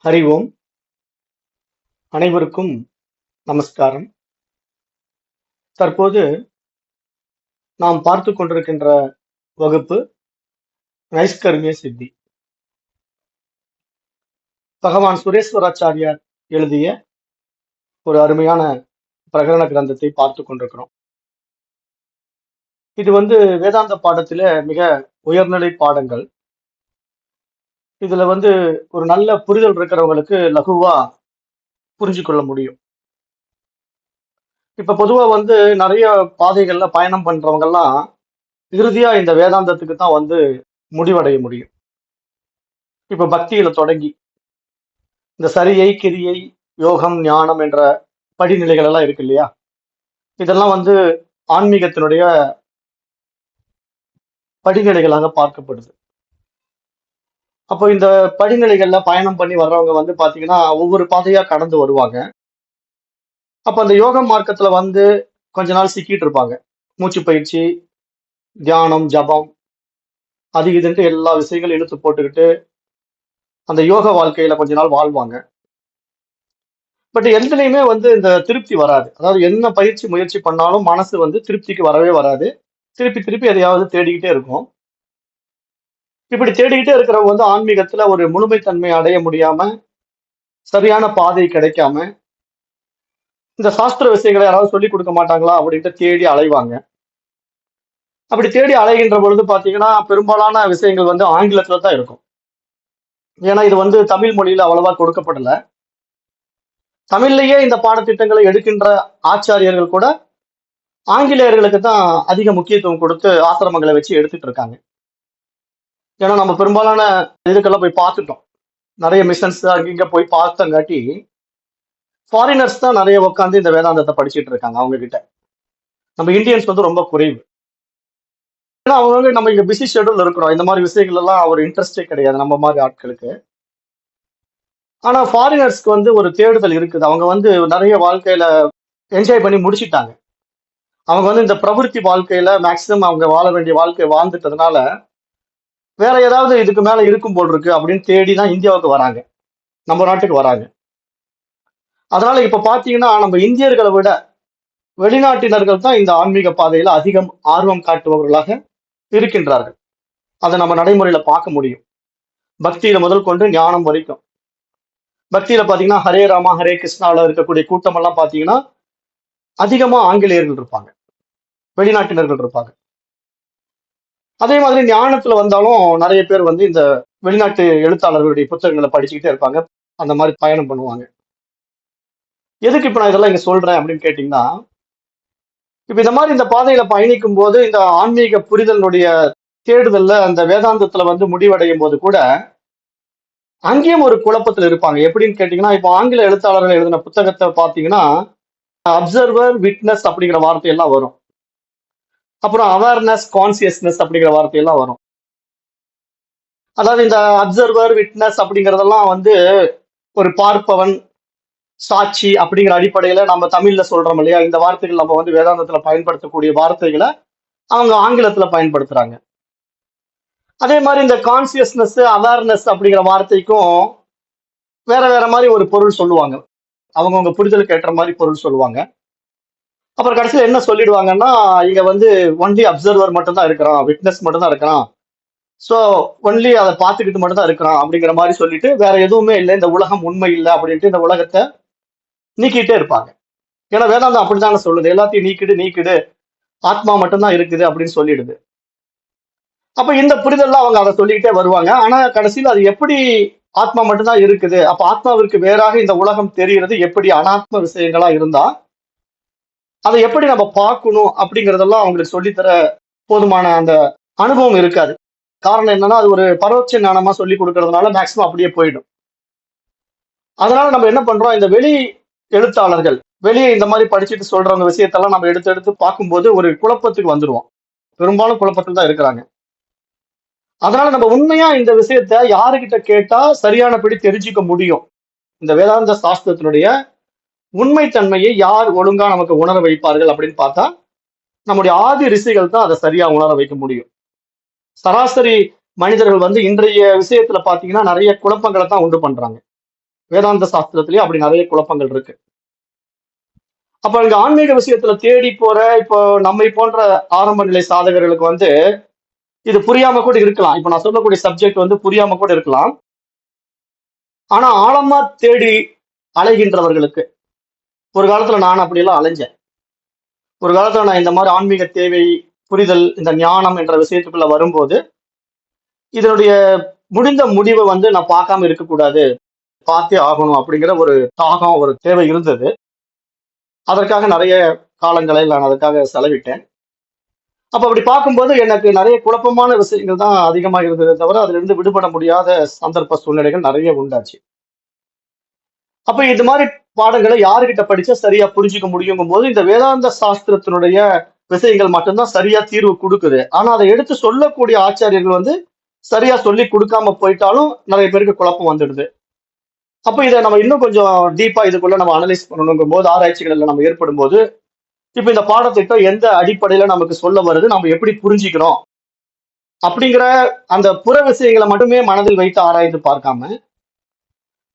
ஹரி ஓம். அனைவருக்கும் நமஸ்காரம். தற்போது நாம் பார்த்து கொண்டிருக்கின்ற வகுப்பு நைஷ்கர்மிய சித்தி. பகவான் சுரேஸ்வராச்சாரியார் எழுதிய ஒரு அருமையான பிரகரண கிரந்தத்தை பார்த்து கொண்டிருக்கிறோம். இது வேதாந்த பாடத்தில மிக உயர்நிலை பாடங்கள். இதுல ஒரு நல்ல புரிதல் இருக்கிறவங்களுக்கு லகுவா புரிஞ்சு கொள்ள முடியும். இப்ப பொதுவா நிறைய பாதைகள்ல பயணம் பண்றவங்க எல்லாம் இறுதியா இந்த வேதாந்தத்துக்கு தான் முடிவடைய முடியும். இப்ப பக்தியில தொடங்கி இந்த சரியை, கிரியை, யோகம், ஞானம் என்ற படிநிலைகள் எல்லாம் இருக்கு இல்லையா? இதெல்லாம் ஆன்மீகத்தினுடைய படிநிலைகளாக பார்க்கப்படுது. அப்போ இந்த படிநிலைகள்ல பயணம் பண்ணி வர்றவங்க பாத்தீங்கன்னா ஒவ்வொரு பாதையா கடந்து வருவாங்க. அப்ப அந்த யோக மார்க்கத்துல கொஞ்ச நாள் சிக்கிட்டு இருப்பாங்க. மூச்சு பயிற்சி, தியானம், ஜபம், அது இதுன்ட்டு எல்லா விஷயங்களும் இழுத்து போட்டுக்கிட்டு அந்த யோக வாழ்க்கையில கொஞ்ச நாள் வாழ்வாங்க. பட் எதுலையுமே இந்த திருப்தி வராது. அதாவது என்ன பயிற்சி முயற்சி பண்ணாலும் மனசு திருப்திக்கு வரவே வராது. திருப்பி திருப்பி எதையாவது தேடிக்கிட்டே இருக்கும். இப்படி தேடிக்கிட்டே இருக்கிறவங்க ஆன்மீகத்துல ஒரு முழுமைத்தன்மை அடைய முடியாம, சரியான பாதை கிடைக்காம, இந்த சாஸ்திர விஷயங்களை யாராவது சொல்லிக் கொடுக்க மாட்டாங்களா அப்படின்ட்டு தேடி அலைவாங்க. அப்படி தேடி அலைகின்ற பொழுது பாத்தீங்கன்னா பெரும்பாலான விஷயங்கள் ஆங்கிலத்துல தான் இருக்கும். ஏன்னா இது தமிழ் மொழியில அவ்வளவா கொடுக்கப்படல. தமிழ்லயே இந்த பாடத்திட்டங்களை எடுக்கின்ற ஆச்சாரியர்கள் கூட ஆங்கிலேயர்களுக்கு தான் அதிக முக்கியத்துவம் கொடுத்து ஆசிரமங்களை வச்சு எடுத்துட்டு இருக்காங்க. ஏன்னா நம்ம பெரும்பாலான இதுக்கெல்லாம் போய் பார்த்துட்டோம். நிறைய மிஷன்ஸ் அங்கிங்க போய் பார்த்தங்காட்டி ஃபாரினர்ஸ் தான் நிறைய உட்காந்து இந்த வேதாந்தத்தை படிச்சுட்டு இருக்காங்க அவங்க கிட்ட. நம்ம இந்தியன்ஸ் ரொம்ப குறைவு. ஏன்னா அவங்க நம்ம இங்க பிஸி ஷெட்யூல் இருக்கிறோம். இந்த மாதிரி விஷயங்கள் எல்லாம் ஒரு இன்ட்ரெஸ்டே கிடையாது நம்ம மாதிரி ஆட்களுக்கு. ஆனா ஃபாரினர்ஸ்க்கு ஒரு தேடுதல் இருக்குது. அவங்க நிறைய வாழ்க்கையில என்ஜாய் பண்ணி முடிச்சிட்டாங்க. அவங்க இந்த பிரவருத்தி வாழ்க்கையில மேக்சிமம் அவங்க வாழ வேண்டிய வாழ்க்கையை வாழ்ந்துட்டதுனால வேற ஏதாவது இதுக்கு மேல இருக்கும் போல் இருக்கு அப்படின்னு தேடி தான் இந்தியாவுக்கு வராங்க, நம்ம நாட்டுக்கு வராங்க. அதனால இப்ப பாத்தீங்கன்னா நம்ம இந்தியர்களை விட வெளிநாட்டினர்கள் தான் இந்த ஆன்மீக பாதையில அதிகம் ஆர்வம் காட்டுபவர்களாக இருக்கின்றார்கள். அதை நம்ம நடைமுறையில பார்க்க முடியும். பக்தியில முதல் கொண்டு ஞானம் வரைக்கும். பக்தியில பாத்தீங்கன்னா ஹரே ராமா ஹரே கிருஷ்ணாவில் இருக்கக்கூடிய கூட்டம் எல்லாம் பாத்தீங்கன்னா அதிகமா ஆங்கிலேயர்கள் இருப்பாங்க, வெளிநாட்டினர்கள் இருப்பாங்க. அதே மாதிரி ஞானத்துல வந்தாலும் நிறைய பேர் இந்த வெளிநாட்டு எழுத்தாளர்களுடைய புத்தகங்களை படிச்சுக்கிட்டே இருப்பாங்க. அந்த மாதிரி பயணம் பண்ணுவாங்க. எதுக்கு இப்ப நான் இதெல்லாம் இங்க சொல்றேன் அப்படின்னு கேட்டீங்கன்னா, இப்ப இந்த மாதிரி இந்த பாதையில பயணிக்கும் போது இந்த ஆன்மீக புரிதலுடைய தேடுதல்ல அந்த வேதாந்தத்துல முடிவடையும் போது கூட அங்கேயும் ஒரு குழப்பத்துல இருப்பாங்க. எப்படின்னு கேட்டீங்கன்னா, இப்போ ஆங்கில எழுத்தாளர்கள் எழுதின புத்தகத்தை பாத்தீங்கன்னா அப்சர்வர், விட்னஸ் அப்படிங்கிற வார்த்தையெல்லாம் வரும். அப்புறம் அவேர்னஸ், கான்சியஸ்னஸ் அப்படிங்கிற வார்த்தையெல்லாம் வரும். அதாவது இந்த அப்சர்வர், விட்னஸ் அப்படிங்கிறதெல்லாம் ஒரு பார்ப்பவன், சாட்சி அப்படிங்கிற அடிப்படையில நம்ம தமிழ்ல சொல்றோம் இல்லையா? இந்த வார்த்தைகள் நம்ம வேதாந்தத்துல பயன்படுத்தக்கூடிய வார்த்தைகளை அவங்க ஆங்கிலத்துல பயன்படுத்துறாங்க. அதே மாதிரி இந்த கான்சியஸ்னஸ், அவேர்னஸ் அப்படிங்கிற வார்த்தைக்கும் வேற வேற மாதிரி ஒரு பொருள் சொல்லுவாங்க. அவங்கவுங்க புரிதலுக்கு ஏற்ற மாதிரி பொருள் சொல்லுவாங்க. அப்புறம் கடைசியில் என்ன சொல்லிடுவாங்கன்னா, இங்க ஒன்லி அப்சர்வர் மட்டும் தான் இருக்கிறான், விட்னஸ் மட்டும் தான் இருக்கிறான், ஸோ ஒன்லி அதை பார்த்துக்கிட்டு மட்டும் தான் இருக்கிறான் அப்படிங்கிற மாதிரி சொல்லிட்டு வேற எதுவுமே இல்லை, இந்த உலகம் உண்மை இல்லை அப்படின்ட்டு இந்த உலகத்தை நீக்கிட்டே இருப்பாங்க. ஏன்னா வேதாந்தம் அப்படித்தானே சொல்லுது, எல்லாத்தையும் நீக்கிடு ஆத்மா மட்டும்தான் இருக்குது அப்படின்னு சொல்லிடுது. அப்ப இந்த புரிதல்லாம் அவங்க அதை சொல்லிக்கிட்டே வருவாங்க. ஆனா கடைசியில் அது எப்படி ஆத்மா மட்டும்தான் இருக்குது, அப்ப ஆத்மாவிற்கு வேறாக இந்த உலகம் தெரிகிறது எப்படி அனாத்ம விஷயங்களா இருந்தா அதை எப்படி நம்ம பார்க்கணும் அப்படிங்கறதெல்லாம் அவங்களுக்கு சொல்லித்தர போதுமான அந்த அனுபவம் இருக்காது. காரணம் என்னன்னா அது ஒரு பரோட்ச ஞானமா சொல்லி கொடுக்கறதுனால மேக்சிமம் அப்படியே போயிடும். அதனால நம்ம என்ன பண்றோம், இந்த வெளி எழுத்தாளர்கள் வெளியே இந்த மாதிரி படிச்சுட்டு சொல்றவங்க விஷயத்தெல்லாம் நம்ம எடுத்து எடுத்து பார்க்கும்போது ஒரு குழப்பத்துக்கு வந்துருவோம். பெரும்பாலும் குழப்பத்தில் தான் இருக்கிறாங்க. அதனால நம்ம உண்மையா இந்த விஷயத்த யாருக்கிட்ட கேட்டா சரியானபடி தெரிஞ்சுக்க முடியும், இந்த வேதாந்த சாஸ்திரத்தினுடைய உண்மைத்தன்மையை யார் ஒழுங்கா நமக்கு உணர வைப்பார்கள் அப்படின்னு பார்த்தா நம்முடைய ஆதி ரிஷிகள் தான் அதை சரியா உணர வைக்க முடியும். சராசரி மனிதர்கள் இன்றைய விஷயத்துல பாத்தீங்கன்னா நிறைய குழப்பங்களை தான் உண்டு பண்றாங்க. வேதாந்த சாஸ்திரத்திலேயே அப்படி நிறைய குழப்பங்கள் இருக்கு. அப்ப இங்க ஆன்மீக விஷயத்துல தேடி போற இப்போ நம்மை போன்ற ஆரம்ப நிலை சாதகர்களுக்கு வந்து இது புரியாம கூட இருக்கலாம். இப்ப நான் சொல்லக்கூடிய சப்ஜெக்ட் வந்து புரியாம கூட இருக்கலாம். ஆனா ஆழமா தேடி அலைகின்றவர்களுக்கு, ஒரு காலத்துல நான் அப்படியெல்லாம் அலைஞ்சேன். ஒரு காலத்துல நான் இந்த மாதிரி ஆன்மீக தேவை, புரிதல், இந்த ஞானம் என்ற விஷயத்துக்குள்ள வரும்போது இதனுடைய முடிந்த முடிவை வந்து நான் பார்க்காம இருக்கக்கூடாது, பார்த்தே ஆகணும் அப்படிங்கிற ஒரு தாகம், ஒரு தேவை இருந்தது. அதற்காக நிறைய காலங்களை நான் அதுக்காக செலவிட்டேன். அப்ப அப்படி பார்க்கும்போது எனக்கு நிறைய குழப்பமான விஷயங்கள் தான் அதிகமா இருந்ததே தவிர, அதிலிருந்து விடுபட முடியாத சந்தர்ப்ப சூழ்நிலைகள் நிறைய உண்டாச்சு. அப்ப இது மாதிரி பாடங்களை யாருகிட்ட படிச்சா சரியா புரிஞ்சுக்க முடியுங்கும் போது, இந்த வேதாந்த சாஸ்திரத்தினுடைய விஷயங்கள் மட்டும்தான் சரியா தீர்வு கொடுக்குது. ஆனா அதை எடுத்து சொல்லக்கூடிய ஆச்சாரியர்கள் வந்து சரியா சொல்லி கொடுக்காம போயிட்டாலும் நிறைய பேருக்கு குழப்பம் வந்துடுது. அப்ப இதை நம்ம இன்னும் கொஞ்சம் டீப்பா இதுக்குள்ள நம்ம அனலைஸ் பண்ணணுங்கும் போது, ஆராய்ச்சிகள் நம்ம ஏற்படும் போது, இப்ப இந்த பாடத்திட்டம் எந்த அடிப்படையில நமக்கு சொல்ல வருது, நம்ம எப்படி புரிஞ்சுக்கிறோம் அப்படிங்கிற அந்த புற விஷயங்களை மட்டுமே மனதில் வைத்து ஆராய்ந்து பார்க்காம,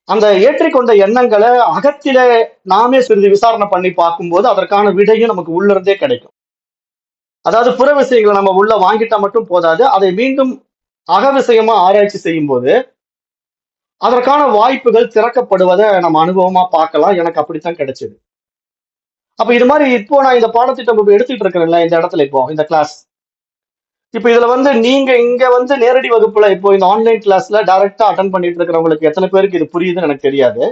அந்த ஏற்றிக்கொண்ட எண்ணங்களை அகத்திலே நாமே சிறிது விசாரணை பண்ணி பார்க்கும்போது அதற்கான விடையும் நமக்கு உள்ள இருந்தே கிடைக்கும். அதாவது புற விஷயங்களை நம்ம உள்ள வாங்கிட்டா மட்டும் போதாது, அதை மீண்டும் அக விஷயமா ஆராய்ச்சி செய்யும் போது அதற்கான வாய்ப்புகள் திறக்கப்படுவதை நம்ம அனுபவமா பார்க்கலாம். எனக்கு அப்படித்தான் கிடைச்சது. அப்ப இது மாதிரி இப்போ நான் இந்த பாடத்திட்டம் இப்ப எடுத்துட்டு இருக்கிறேன்ல இந்த இடத்துல, இப்போ இந்த கிளாஸ், இப்ப இதுல வந்து நீங்க இங்க வந்து நேரடி வகுப்புல இப்போ இந்த ஆன்லைன் கிளாஸ்ல டைரக்டா அட்டன் பண்ணிட்டு இருக்கிறவங்களுக்கு எத்தனை பேருக்கு இது புரியுதுன்னு எனக்கு தெரியாது.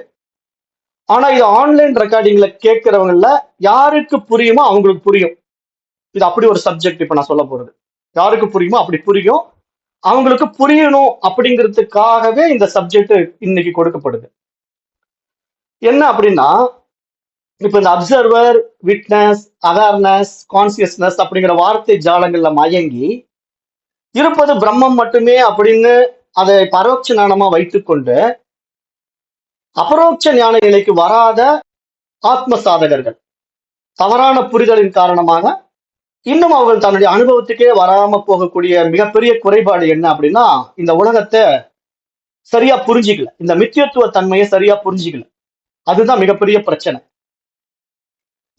ஆனா இது ஆன்லைன் ரெக்கார்டிங்ல கேட்கிறவங்கல யாருக்கு புரியுமோ அவங்களுக்கு புரியும். இது அப்படி ஒரு சப்ஜெக்ட் இப்ப நான் சொல்ல போறது. யாருக்கு புரியுமோ அப்படி புரியும். அவங்களுக்கு புரியணும் அப்படிங்கிறதுக்காகவே இந்த சப்ஜெக்ட் இன்னைக்கு கொடுக்கப்படுது. என்ன அப்படின்னா, இப்ப இந்த அப்சர்வர், விட்னஸ், அவேர்னஸ், கான்சியஸ்னஸ் அப்படிங்கிற வார்த்தை ஜாலங்கள்ல மயங்கி இருப்பது பிரம்மம் மட்டுமே அப்படின்னு அதை பரோட்ச ஞானமா வைத்துக்கொண்டு அபரோட்ச ஞான நிலைக்கு வராத ஆத்ம சாதகர்கள் தவறான புரிதலின் காரணமாக இன்னும் அவர்கள் தன்னுடைய அனுபவத்துக்கே வராம போகக்கூடிய மிகப்பெரிய குறைபாடு என்ன அப்படின்னா, இந்த உலகத்தை சரியா புரிஞ்சிக்கல, இந்த மித்தியத்துவ தன்மையை சரியா புரிஞ்சிக்கல. அதுதான் மிகப்பெரிய பிரச்சனை.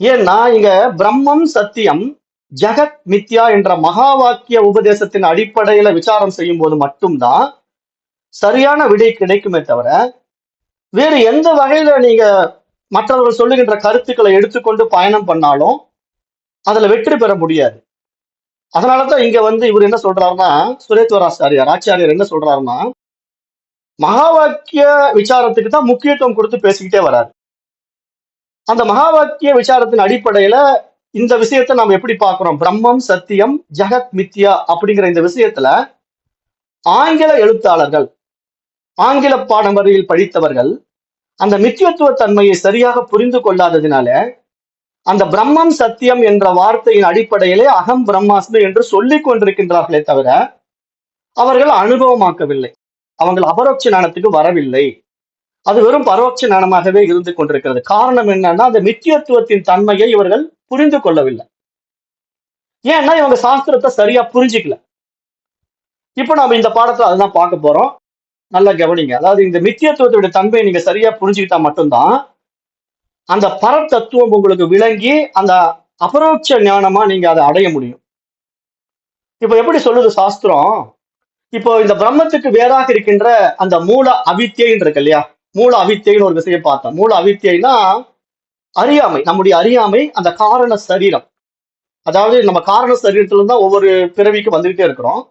ஏன்னா இங்க பிரம்மம் சத்தியம் ஜெகத் மித்யா என்ற மகா வாக்கிய உபதேசத்தின் அடிப்படையில விசாரம் செய்யும் போது மட்டும்தான் சரியான விடை கிடைக்குமே தவிர, வேறு எந்த வகையில நீங்க மற்றவர்கள் சொல்லுகின்ற கருத்துக்களை எடுத்துக்கொண்டு பயணம் பண்ணாலும் அதுல வெற்றி பெற முடியாது. அதனாலதான் இங்க வந்து இவர் என்ன சொல்றாருன்னா, சுரேஸ்வராச்சாரியார் ஆச்சாரியர் என்ன சொல்றாருன்னா, மகா வாக்கிய விசாரத்துக்கு தான் முக்கியத்துவம் கொடுத்து பேசிக்கிட்டே வராரு. அந்த மகா வாக்கிய விசாரத்தின் அடிப்படையில இந்த விஷயத்தை நம்ம எப்படி பார்க்கிறோம், பிரம்மம் சத்தியம் ஜெகத் மித்யா அப்படிங்கிற இந்த விஷயத்துல ஆங்கில எழுத்தாளர்கள், ஆங்கில பாடமுறையில் படித்தவர்கள் அந்த மித்தியத்துவ தன்மையை சரியாக புரிந்து கொள்ளாததினால அந்த பிரம்மம் சத்தியம் என்ற வார்த்தையின் அடிப்படையிலே அகம் பிரம்மாஸ்மி என்று சொல்லிக் கொண்டிருக்கின்றார்களே தவிர அவர்கள் அனுபவமாக்கவில்லை, அவங்கள் அபரோட்ச ஞானத்துக்கு வரவில்லை. அது வெறும் பரோட்ச ஞானமாகவே இருந்து கொண்டிருக்கிறது. காரணம் என்னன்னா, அந்த மித்தியத்துவத்தின் தன்மையை இவர்கள் புரிந்து கொள்ளவில்லை. ஏன்னா இவங்க சாஸ்திரத்தை சரியா புரிஞ்சிக்கல. இப்ப நாம இந்த பாடத்துல அதுதான் பார்க்க போறோம். நல்லா கவனிங்க. அதாவது இந்த மித்தியத்துவத்துடைய தன்மையை நீங்க சரியா புரிஞ்சுக்கிட்டா மட்டும்தான் அந்த பரத்தத்துவம் உங்களுக்கு விளங்கி அந்த அபரோட்ச ஞானமா நீங்க அதை அடைய முடியும். இப்ப எப்படி சொல்லுது சாஸ்திரம், இப்போ இந்த பிரம்மத்துக்கு வேறாக இருக்கின்ற அந்த மூல அவித்தியைன்னு இருக்கு இல்லையா, மூல அவித்தியைன்னு ஒரு விஷயம் பார்த்தோம். மூல அவித்தியைனா அறியாமை, நம்முடைய அறியாமை, அந்த காரண சரீரம். அதாவது நம்ம காரண சரீரத்துல இருந்தா ஒவ்வொரு பிறவிக்கு வந்துகிட்டே இருக்கிறோம்.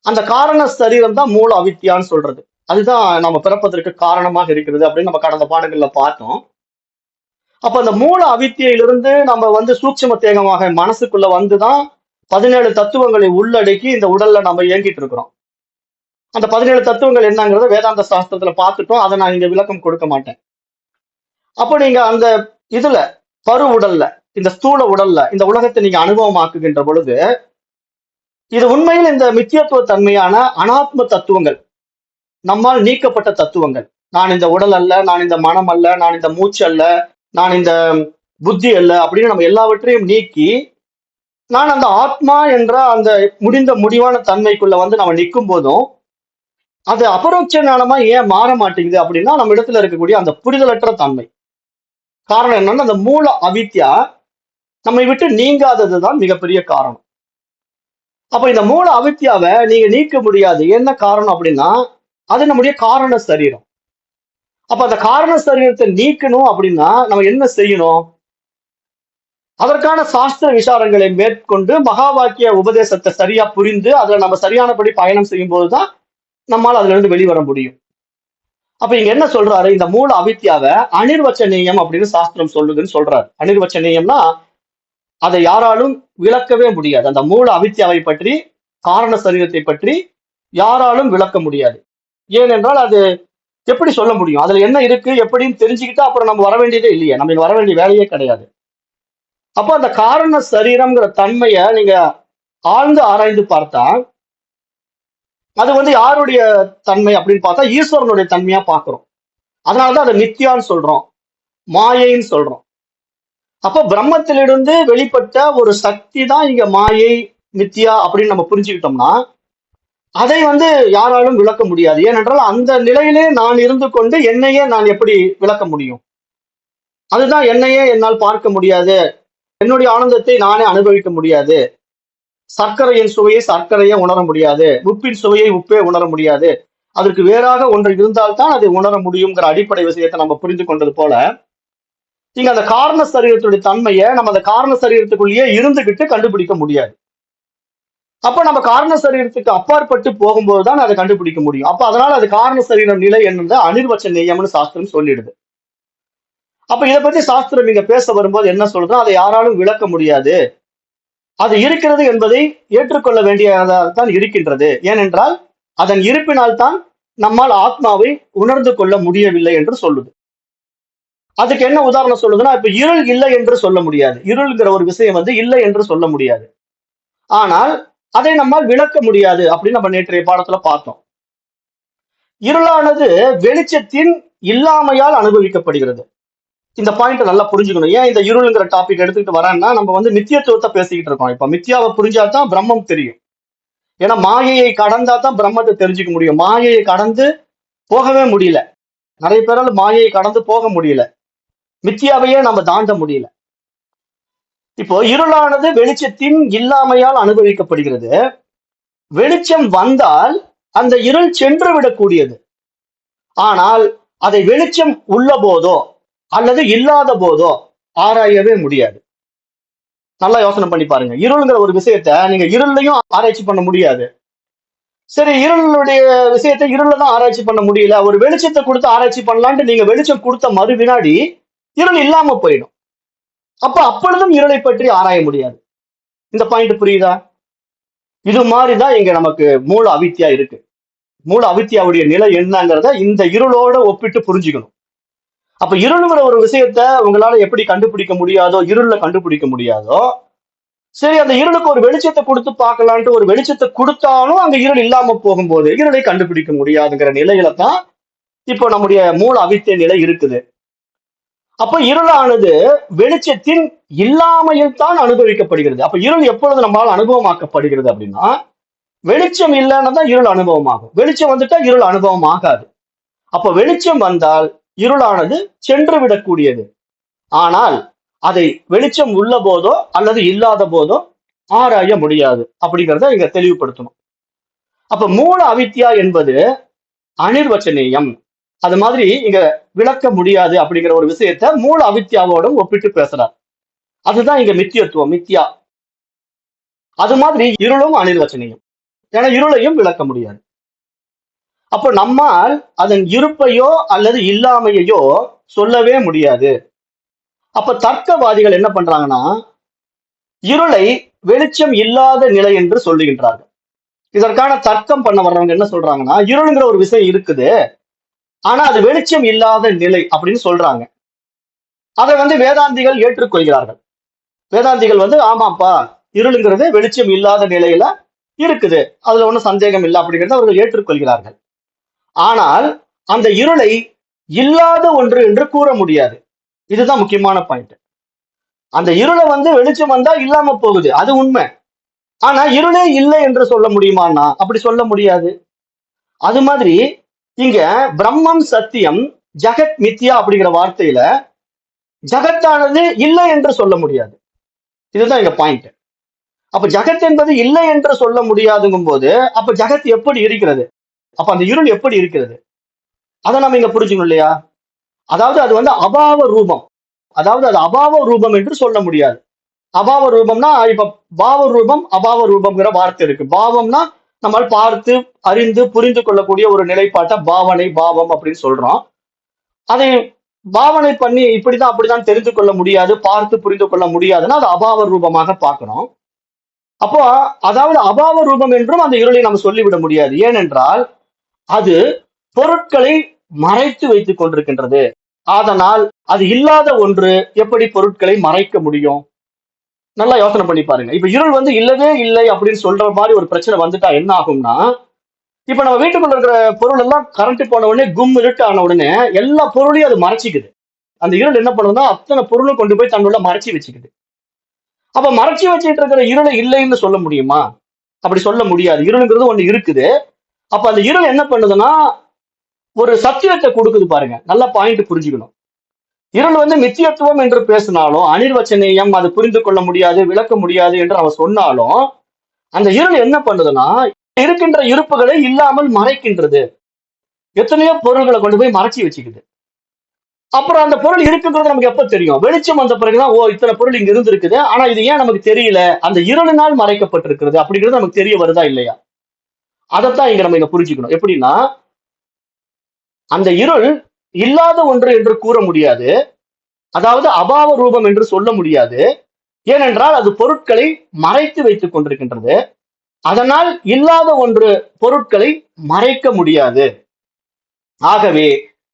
அந்த காரண சரீரம் தான் மூல அவித்தியான்னு சொல்றது. அதுதான் நம்ம பிறப்பதற்கு காரணமாக இருக்கிறது அப்படின்னு நம்ம கடந்த பாடங்கள்ல பார்த்தோம். அப்ப அந்த மூல அவித்தியிலிருந்து நம்ம வந்து சூட்சும தேகமாக மனசுக்குள்ள வந்துதான் 17 தத்துவங்களை உள்ளடக்கி இந்த உடல்ல நம்ம இயங்கிட்டு இருக்கிறோம். அந்த 17 தத்துவங்கள் என்னங்கிறத வேதாந்த சாஸ்திரத்துல பார்த்துட்டோம். அதை நான் இங்க விளக்கம் கொடுக்க மாட்டேன். அப்ப நீங்க அந்த இதுல பரு உடல்ல, இந்த ஸ்தூல உடல்ல இந்த உலகத்தை நீங்க அனுபவமாக்குகின்ற பொழுது இது உண்மையில் இந்த மித்தியத்துவ தன்மையான அனாத்ம தத்துவங்கள், நம்மால் நீக்கப்பட்ட தத்துவங்கள். நான் இந்த உடல் அல்ல, நான் இந்த மனம் அல்ல, நான் இந்த மூச்சு அல்ல, நான் இந்த புத்தி அல்ல அப்படின்னு நம்ம எல்லாவற்றையும் நீக்கி நான் அந்த ஆத்மா என்ற அந்த முடிவான தன்மைக்குள்ள வந்து நம்ம நிற்கும் போதும் அது அபரோட்ச ஞானமா ஏன் மாற மாட்டேங்குது அப்படின்னா நம்ம இடத்துல இருக்கக்கூடிய அந்த புரிதலற்ற தன்மை. காரணம் என்னன்னா அந்த மூல அவித்யா நம்மை விட்டு நீங்காததுதான் மிகப்பெரிய காரணம். அப்ப இந்த மூல அவித்யாவை நீங்க நீக்க முடியாது. என்ன காரணம் அப்படின்னா அது நம்முடைய காரண சரீரம். அப்ப அந்த காரண சரீரத்தை நீக்கணும் அப்படின்னா நம்ம என்ன செய்யணும்? அதற்கான சாஸ்திர விசாரங்களை மேற்கொண்டு மகா வாக்கிய உபதேசத்தை சரியா புரிந்து அதுல நம்ம சரியானபடி பயணம் செய்யும் போதுதான் நம்மால் அதுல இருந்து வெளிவர முடியும். அப்ப இங்க என்ன சொல்றாரு? இந்த மூல அவித்யாவை அனிர்வச்சனீயம் அப்படின்னு சாஸ்திரம் சொல்லுதுன்னு சொல்றாரு. அனிர்வச்சனீயம்னா அதை யாராலும் விளக்கவே முடியாது. அந்த மூல அவித்யாவை பற்றி, காரண சரீரத்தை பற்றி யாராலும் விளக்க முடியாது. ஏனென்றால் அது எப்படி சொல்ல முடியும்? அதுல என்ன இருக்கு எப்படின்னு தெரிஞ்சுக்கிட்டா அப்புறம் நம்ம வர வேண்டியதே இல்லையே, நம்ம வர வேண்டிய வேலையே கிடையாது. அப்ப அந்த காரண சரீரம்ங்கிற தன்மையை நீங்க ஆழ்ந்து ஆராய்ந்து பார்த்தா அது யாருடைய தன்மை அப்படின்னு பார்த்தா ஈஸ்வரனுடைய தன்மையா பார்க்கிறோம். அதனாலதான் அதை நித்யான்னு சொல்றோம், மாயைன்னு சொல்றோம். அப்ப பிரம்மத்திலிருந்து வெளிப்பட்ட ஒரு சக்தி தான் இங்க மாயை நித்யா அப்படின்னு நம்ம புரிஞ்சுக்கிட்டோம்னா அதை யாராலும் விளக்க முடியாது. ஏனென்றால் அந்த நிலையிலே நான் இருந்து கொண்டு என்னையே நான் எப்படி விளக்க முடியும்? அதுதான் என்னையே என்னால் பார்க்க முடியாது, என்னுடைய ஆனந்தத்தை நானே அனுபவிக்க முடியாது, சர்க்கரையின் சுவையை சர்க்கரையை உணர முடியாது, உப்பின் சுவையை உப்பே உணர முடியாது, அதற்கு வேறாக ஒன்று இருந்தால்தான் அதை உணர முடியுங்கிற அடிப்படை விஷயத்தை நம்ம புரிந்து கொண்டது போல இங்க அந்த காரண சரீரத்துடைய தன்மையை நம்ம அந்த காரண சரீரத்துக்குள்ளேயே இருந்துகிட்டு கண்டுபிடிக்க முடியாது. அப்ப நம்ம காரண சரீரத்துக்கு அப்பாற்பட்டு போகும்போதுதான் அதை கண்டுபிடிக்க முடியும். அப்ப அதனால அது காரண சரீரம் நிலை என்னது அனிர்வச்சனீயம்னு சாஸ்திரம் சொல்லிடுது. அப்ப இதை பத்தி சாஸ்திரம் இங்க பேச வரும்போது என்ன சொல்றோம்? அதை யாராலும் விளக்க முடியாது, அது இருக்கிறது என்பதை ஏற்றுக்கொள்ள வேண்டியதான் இருக்கின்றது. ஏனென்றால் அதன் இருப்பினால் தான் நம்மால் ஆத்மாவை உணர்ந்து கொள்ள முடியவில்லை என்று சொல்லுது. அதுக்கு என்ன உதாரணம் சொல்லுதுன்னா, இப்ப இருள் இல்லை என்று சொல்ல முடியாது. இருள்ங்கிற ஒரு விஷயம் இல்லை என்று சொல்ல முடியாது. ஆனால் அதை நம்மால் விளக்க முடியாது அப்படின்னு நம்ம நேற்றைய பாடத்துல பார்த்தோம். இருளானது வெளிச்சத்தின் இல்லாமையால் அனுபவிக்கப்படுகிறது. இந்த பாயிண்ட் நல்லா புரிஞ்சுக்கணும். ஏன் இந்த இருளுங்கிற டாபிக் எடுத்துக்கிட்டு வரேன்னா நம்ம நித்தியத்துவத்தை பேசிக்கிட்டு இருக்கோம். இப்ப மித்யாவை புரிஞ்சாதான் பிரம்மம் தெரியும். ஏன்னா மாயையை கடந்தா தான் பிரம்மத்தை தெரிஞ்சுக்க முடியும். மாயையை கடந்து போகவே முடியல. நிறைய பேரால் மாயையை கடந்து போக முடியல, மித்யாவையே நம்ம தாண்ட முடியல. இப்போ இருளானது வெளிச்சத்தின் இல்லாமையால் அனுபவிக்கப்படுகிறது. வெளிச்சம் வந்தால் அந்த இருள் சென்று விடக்கூடியது. ஆனால் அதை வெளிச்சம் உள்ள போதோ அல்லது இல்லாத போதோ ஆராயவே முடியாது. நல்லா யோசனை பண்ணி பாருங்க. இருளுங்கிற ஒரு விஷயத்த நீங்க இருளையும் ஆராய்ச்சி பண்ண முடியாது. சரி, இருளுடைய விஷயத்தை இருள தான் ஆராய்ச்சி பண்ண முடியல, ஒரு வெளிச்சத்தை கொடுத்து ஆராய்ச்சி பண்ணலான்ட்டு நீங்க வெளிச்சம் கொடுத்த மறு வினாடி இருள் இல்லாம போயிடும். அப்பொழுதும் இருளை பற்றி ஆராய முடியாது. இந்த பாயிண்ட் புரியுதா? இது மாதிரிதான் இங்க நமக்கு மூல அவித்யா இருக்கு. மூல அவித்யாவுடைய நிலை என்னங்கிறத இந்த இருளோட ஒப்பிட்டு புரிஞ்சுக்கணும். அப்ப இருளுங்கிற ஒரு விஷயத்த உங்களால எப்படி கண்டுபிடிக்க முடியாதோ, இருள்ல கண்டுபிடிக்க முடியாதோ, சரி அந்த இருளுக்கு ஒரு வெளிச்சத்தை கொடுத்து பார்க்கலான்ட்டு ஒரு வெளிச்சத்தை கொடுத்தாலும் அங்க இருள் இல்லாம போகும்போது இருளை கண்டுபிடிக்க முடியாதுங்கிற நிலையில தான் இப்போ நம்முடைய மூல அவித்திய நிலை இருக்குது. அப்ப இருளானது வெளிச்சத்தின் இல்லாமையில் தான் அனுபவிக்கப்படுகிறது. அப்ப இருள் எப்பொழுது நம்மளால் அனுபவமாக்கப்படுகிறது அப்படின்னா, வெளிச்சம் இல்லைன்னா தான் இருள் அனுபவமாகும். வெளிச்சம் வந்துட்டா இருள் அனுபவம் ஆகாது. அப்ப வெளிச்சம் வந்தால் இருளானது சென்று விடக்கூடியது. ஆனால் அதை வெளிச்சம் உள்ள போதோ அல்லது இல்லாத போதோ ஆராய முடியாது அப்படிங்கிறத இங்க தெளிவுபடுத்தணும். அப்ப மூல அவித்யா என்பது அனிர்வச்சனீயம். அது மாதிரி இங்க விளக்க முடியாது அப்படிங்கிற ஒரு விஷயத்த மூல அவித்யாவோட ஒப்பிட்டு பேசுறார். அதுதான் இங்க மித்தியத்துவம், மித்யா. அது மாதிரி இருளும் அனிர்வச்சனீயம். ஏன்னா இருளையும் விளக்க முடியாது. அப்போ நம்மால் அதன் இருப்பையோ அல்லது இல்லாமையோ சொல்லவே முடியாது. அப்ப தர்க்கவாதிகள் என்ன பண்றாங்கன்னா, இருளை வெளிச்சம் இல்லாத நிலை என்று சொல்லுகின்றார்கள். இதற்கான தர்க்கம் பண்ண வர்றவங்க என்ன சொல்றாங்கன்னா, இருளுங்கிற ஒரு விஷயம் இருக்குது, ஆனா அது வெளிச்சம் இல்லாத நிலை அப்படின்னு சொல்றாங்க. அதை வேதாந்திகள் ஏற்றுக்கொள்கிறார்கள். வேதாந்திகள் ஆமாப்பா, இருளுங்கிறது வெளிச்சம் இல்லாத நிலையில இருக்குது, அதுல ஒன்றும் சந்தேகம் இல்லை அப்படிங்கிறத அவர்கள் ஏற்றுக்கொள்கிறார்கள். ஆனால் அந்த இருளை இல்லாத ஒன்று என்று கூற முடியாது. இதுதான் முக்கியமான பாயிண்ட். அந்த இருளை வெளிச்சம் வந்தா இல்லாம போகுது, அது உண்மை. ஆனா இருளே இல்லை என்று சொல்ல முடியுமான்னா அப்படி சொல்ல முடியாது. அது மாதிரி இங்க பிரம்மம் சத்தியம் ஜெகத் மித்யா அப்படிங்கிற வார்த்தையில ஜகத்தானது இல்லை என்று சொல்ல முடியாது. இதுதான் எங்க பாயிண்ட். அப்ப ஜகத் என்பது இல்லை என்று சொல்ல முடியாதுங்கும் போது அப்ப ஜகத் எப்படி இருக்கிறது? அப்ப அந்த இருள் எப்படி இருக்கிறது? அதை நம்ம இங்க புரிஞ்சுக்கணும் இல்லையா? அதாவது அது வந்து அபாவ ரூபம். அதாவது அது அபாவ ரூபம் என்று சொல்ல முடியாது. அபாவ ரூபம்னா இப்ப பாவ ரூபம் அபாவ ரூபம்ங்கிற வார்த்தை இருக்கு. பாவம்னா நம்மால் பார்த்து அறிந்து புரிந்து கொள்ளக்கூடிய ஒரு நிலைப்பாட்டை பாவனை பாவம் அப்படின்னு சொல்றோம். அதை பாவனை பண்ணி இப்படிதான் அப்படிதான் தெரிந்து கொள்ள முடியாது, பார்த்து புரிந்து கொள்ள முடியாதுன்னா அது அபாவ ரூபமாக பார்க்கணும். அப்போ அதாவது அபாவ ரூபம் என்றும் அந்த இருளை நம்ம சொல்லிவிட முடியாது. ஏனென்றால் அது பொருட்களை மறைத்து வைத்துக் கொண்டிருக்கின்றது. அதனால் அது இல்லாத ஒன்று எப்படி பொருட்களை மறைக்க முடியும்? நல்லா யோசனை பண்ணி பாருங்க. இப்ப இருள் வந்து இல்லவே இல்லை அப்படின்னு சொல்ற மாதிரி ஒரு பிரச்சனை வந்துட்டா என்ன ஆகும்னா, இப்ப நம்ம வீட்டுக்குள்ள இருக்கிற பொருள் எல்லாம் கரண்ட் போன உடனே கும் இருட்டு ஆன உடனே எல்லா பொருளையும் அது மறைச்சிக்குது. அந்த இருள் என்ன பண்ணுதுன்னா அத்தனை பொருளும் கொண்டு போய் தன்னுள்ள மறைச்சி வச்சுக்குது. அப்ப மறைச்சி வச்சுட்டு இருக்கிற இருளை இல்லைன்னு சொல்ல முடியுமா? அப்படி சொல்ல முடியாது. இருளுங்கிறது ஒண்ணு இருக்குது. அப்ப அந்த இருள் என்ன பண்ணுதுன்னா ஒரு சத்தியத்தை கொடுக்குது பாருங்க. நல்ல பாயிண்ட் புரிஞ்சுக்கணும். இருள் வந்து மித்தியத்துவம் என்று பேசினாலும் அனிர்வச்சனீயம், அது புரிந்து கொள்ள முடியாது, விளக்க முடியாது என்று அவன் சொன்னாலும் அந்த இருள் என்ன பண்ணுதுன்னா இருக்கின்ற இருப்புகளை இல்லாமல் மறைக்கின்றது. எத்தனையோ பொருள்களை கொண்டு போய் மறைச்சி வச்சுக்குது. அப்புறம் அந்த பொருள் இருக்குங்கிறது நமக்கு எப்ப தெரியும்? வெளிச்சம் வந்த பிறகுதான் ஓ இத்தனை பொருள் இங்க இருந்திருக்குது, ஆனா இது ஏன் நமக்கு தெரியல? அந்த இருளினால் மறைக்கப்பட்டிருக்கிறது அப்படிங்கிறது நமக்கு தெரிய வருதா இல்லையா? அதைத்தான் இங்க நம்ம இங்க புரிஞ்சுக்கணும். எப்படின்னா அந்த இருள் இல்லாத ஒன்று என்று கூற முடியாது, அதாவது அபாவ ரூபம் என்று சொல்ல முடியாது. ஏனென்றால் அது பொருட்களை மறைத்து வைத்துக் கொண்டிருக்கின்றது. அதனால் இல்லாத ஒன்று பொருட்களை மறைக்க முடியாது. ஆகவே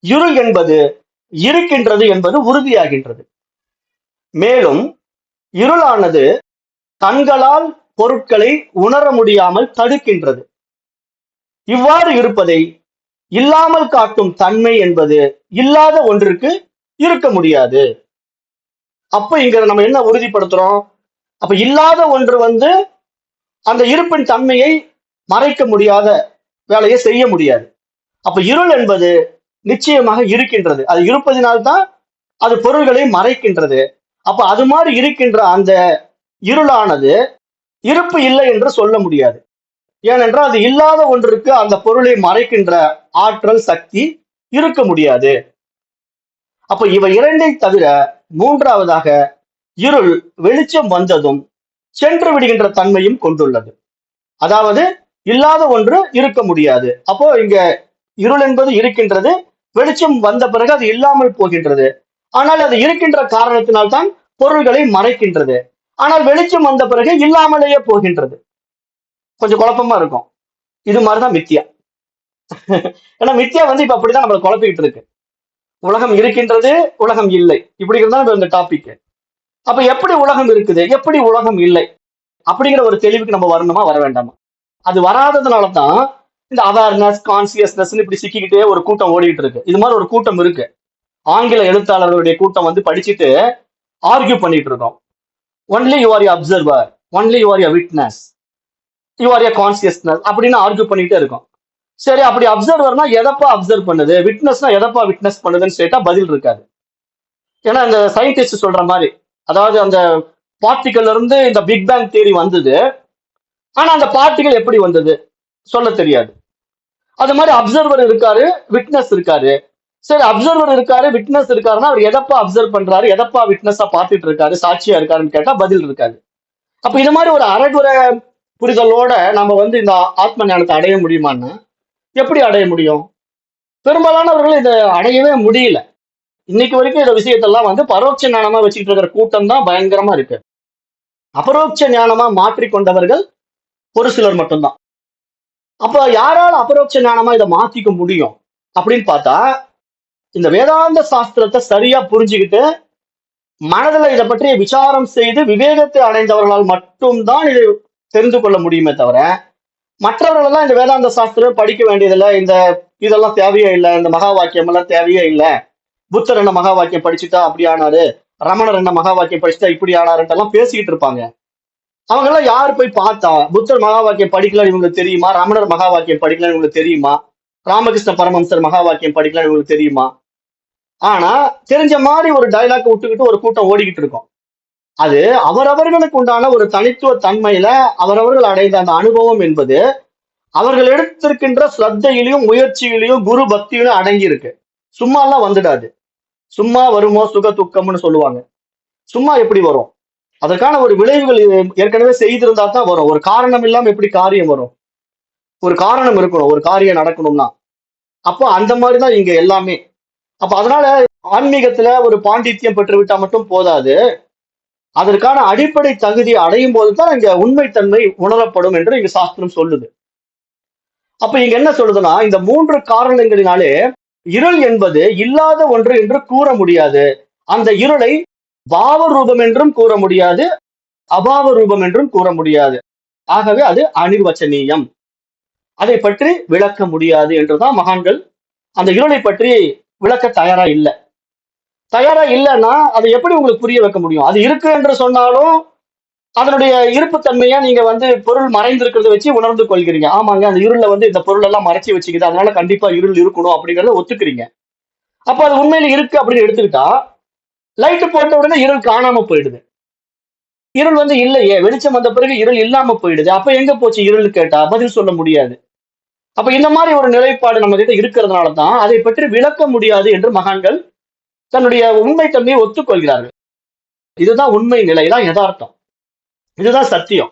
இருள் என்பது இருக்கின்றது என்பது உறுதியாகின்றது. மேலும் இருளானது கண்களால் பொருட்களை உணர முடியாமல் தடுக்கின்றது. இவ்வாறு இருப்பதை இல்லாமல் காட்டும் தன்மை என்பது இல்லாத ஒன்றிற்கு இருக்க முடியாது. அப்ப இங்க நம்ம என்ன உறுதிப்படுத்துறோம்? அப்ப இல்லாத ஒன்று வந்து அந்த இருப்பின் தன்மையை மறைக்க முடியாத வேலையை செய்ய முடியாது. அப்ப இருள் என்பது நிச்சயமாக இருக்கின்றது. அது இருப்பதினால்தான் அது பொருள்களை மறைக்கின்றது. அப்ப அது மாதிரி இருக்கின்ற அந்த இருளானது இருப்பு இல்லை என்று சொல்ல முடியாது. ஏனென்றால் அது இல்லாத ஒன்றுக்கு அந்த பொருளை மறைக்கின்ற ஆற்றல் சக்தி இருக்க முடியாது. அப்ப இவை இரண்டை தவிர மூன்றாவதாக இருள் வெளிச்சம் வந்ததும் சென்று விடுகின்ற தன்மையும் கொண்டுள்ளது. அதாவது இல்லாத ஒன்று இருக்க முடியாது. அப்போ இங்க இருள் என்பது இருக்கின்றது, வெளிச்சம் வந்த பிறகு அது இல்லாமல் போகின்றது. ஆனால் அது இருக்கின்ற காரணத்தினால்தான் பொருள்களை மறைக்கின்றது. ஆனால் வெளிச்சம் வந்த பிறகு இல்லாமலேயே போகின்றது. கொஞ்சம் குழப்பமா இருக்கும். இது மாதிரிதான் மித்யா. ஏன்னா மித்யா வந்து இப்ப அப்படிதான் நம்மளை குழப்பிக்கிட்டு இருக்கு. உலகம் இருக்கின்றது, உலகம் இல்லை, இப்படிங்கிறது இந்த டாபிக். அப்ப எப்படி உலகம் இருக்குது, எப்படி உலகம் இல்லை அப்படிங்கிற ஒரு தெளிவுக்கு நம்ம வரணுமா வர வேண்டாமா? அது வராததுனாலதான் இந்த அவேர்னஸ் கான்சியஸ்னஸ் இப்படி சிக்கிக்கிட்டே ஒரு கூட்டம் ஓடிட்டு இருக்கு. இது மாதிரி ஒரு கூட்டம் இருக்கு. ஆங்கில எழுத்தாளர்களுடைய கூட்டம் வந்து படிச்சுட்டு ஆர்கியூ பண்ணிட்டு இருக்கோம். Only you are observer, only you are witness, you are consciousness அப்படின்னு ஆர்கியூ பண்ணிட்டே இருக்கோம். சரி, அப்படி அப்சர்வர்னா எதப்பா அப்சர்வ் பண்ணுது, விட்னஸ்னா எதப்பா விட்னஸ் பண்ணுதுன்னு கேட்டா பதில் இருக்காது. ஏன்னா இந்த சயின்டிஸ்ட் சொல்ற மாதிரி, அதாவது அந்த பார்ட்டிகல்ல இருந்து இந்த பிக் பேங் தியரி வந்தது, ஆனா அந்த பார்ட்டிகல் எப்படி வந்தது சொல்ல தெரியாது. அது மாதிரி அப்சர்வர் இருக்காரு, விட்னஸ் இருக்காரு. சரி, அப்சர்வர் இருக்காரு, விட்னஸ் இருக்காருன்னா அவர் எதப்பா அப்சர்வ் பண்றாரு, எதப்பா விட்னஸா பார்த்துட்டு இருக்காரு, சாட்சியா இருக்காருன்னு கேட்டா பதில் இருக்காது. அப்ப இது மாதிரி ஒரு அரைகுறை புரிதலோட நம்ம வந்து இந்த ஆத்ம ஞானத்தை அடைய முடியுமான்னு எப்படி அடைய முடியும்? பெரும்பாலானவர்கள் இதை அடையவே முடியல. இன்னைக்கு வரைக்கும் இந்த விஷயத்தெல்லாம் வந்து பரோட்ச ஞானமா வச்சுக்கிட்டு இருக்கிற கூட்டம் தான் பயங்கரமா இருக்கு. அபரோட்ச ஞானமா மாற்றிக்கொண்டவர்கள் ஒரு சிலர் மட்டும்தான். அப்ப யாரால அபரோட்ச ஞானமா இதை மாத்திக்க முடியும் அப்படின்னு பார்த்தா, இந்த வேதாந்த சாஸ்திரத்தை சரியா புரிஞ்சுக்கிட்டு மனதுல இதை பற்றிய விசாரம் செய்து விவேகத்தை அடைந்தவர்களால் மட்டும்தான் இதை தெரிந்து கொள்ள முடியுமே தவிர, மற்றவர்கள் எல்லாம் இந்த வேதாந்த சாஸ்திரம் படிக்க வேண்டியதில்லை, இந்த இதெல்லாம் தேவையே இல்லை, இந்த மகா வாக்கியம் எல்லாம் தேவையே இல்லை, புத்தர் என்ன மகா வாக்கியம் படிச்சுட்டா அப்படி ஆனாரு, ரமணர் என்ன மகா வாக்கியம் படிச்சுட்டா இப்படி ஆனாருன்ட்டு எல்லாம் பேசிக்கிட்டு இருப்பாங்க. அவங்க எல்லாம் யாரு போய் பார்த்தா புத்தர் மகா வாக்கியம் படிக்கலன்னு இவங்களுக்கு தெரியுமா, ரமணர் மகா வாக்கியம் படிக்கலன்னு இவங்களுக்கு தெரியுமா? ராமகிருஷ்ண பரமஹம்சர் மகா வாக்கியம் படிக்கலாம் உங்களுக்கு தெரியுமா? ஆனா தெரிஞ்ச மாதிரி ஒரு டயலாக் விட்டுக்கிட்டு ஒரு கூட்டம் ஓடிக்கிட்டு இருக்கும். அது அவரவர்களுக்கு உண்டான ஒரு தனித்துவ தன்மையில அவரவர்கள் அடைந்த அந்த அனுபவம் என்பது அவர்கள் எடுத்திருக்கின்ற ஸ்ரத்தையிலையும் முயற்சியிலையும் குரு பக்தியிலும் அடங்கி இருக்கு. சும்மா எல்லாம் வந்துடாது. சும்மா வருமோ சுக துக்கம்னு சொல்லுவாங்க. சும்மா எப்படி வரும்? அதற்கான ஒரு விளைவுகள் ஏற்கனவே செய்திருந்தா தான் வரும். ஒரு காரணம் இல்லாம எப்படி காரியம் வரும்? ஒரு காரணம் இருக்கணும் ஒரு காரியம் நடக்கணும்னா. அப்போ அந்த மாதிரிதான் இங்க எல்லாமே. அப்ப அதனால ஆன்மீகத்துல ஒரு பாண்டித்யம் பெற்று விட்டா மட்டும் போதாது. அதற்கான அடிப்படை தகுதியை அடையும் போதுதான் இங்க உண்மைத்தன்மை உணரப்படும் என்று இங்க சாஸ்திரம் சொல்லுது. அப்ப இங்க என்ன சொல்லுதுன்னா, இந்த 3 காரணங்களினாலே இருள் என்பது இல்லாத ஒன்று என்று கூற முடியாது. அந்த இருளை பாவ ரூபம் என்றும் கூற முடியாது, அபாவ ரூபம் என்றும் கூற முடியாது. ஆகவே அது அனிர்வச்சனீயம். அதை பற்றி விளக்க முடியாது என்றுதான் மகான்கள் அந்த இருளை பற்றி விளக்க தயாரா இல்ல. தயாரா இல்லைன்னா அதை எப்படி உங்களுக்கு புரிய வைக்க முடியும்? அது இருக்கு என்று சொன்னாலும் அதனுடைய இருப்புத்தன்மையை நீங்க பொருள் மறைந்திருக்கிறத வச்சு உணர்ந்து கொள்கிறீங்க. ஆமாங்க, அந்த இருள்ல இந்த பொருள் எல்லாம் மறைச்சு வச்சுக்குது, அதனால கண்டிப்பா இருள் இருக்கணும் அப்படிங்கறத ஒத்துக்கிறீங்க. அப்ப அது உண்மையில இருக்கு அப்படின்னு எடுத்துக்கிட்டா லைட் போட்ட உடனே இருள் காணாம போயிடுது. இருள் இல்லையே, வெளிச்சம் வந்த பிறகு இருள் இல்லாம போயிடுது. அப்ப எங்க போச்சு இருள் கேட்டா பதில் சொல்ல முடியாது. அப்ப இந்த மாதிரி ஒரு நிலைப்பாடு நம்ம கிட்ட இருக்கிறதுனாலதான் அதை பற்றி விளக்க முடியாது என்று மகான்கள் தன்னுடைய உண்மை தன்மையை ஒத்துக்கொள்கிறார்கள். இதுதான் உண்மை நிலை, தான் யதார்த்தம், இதுதான் சத்தியம்.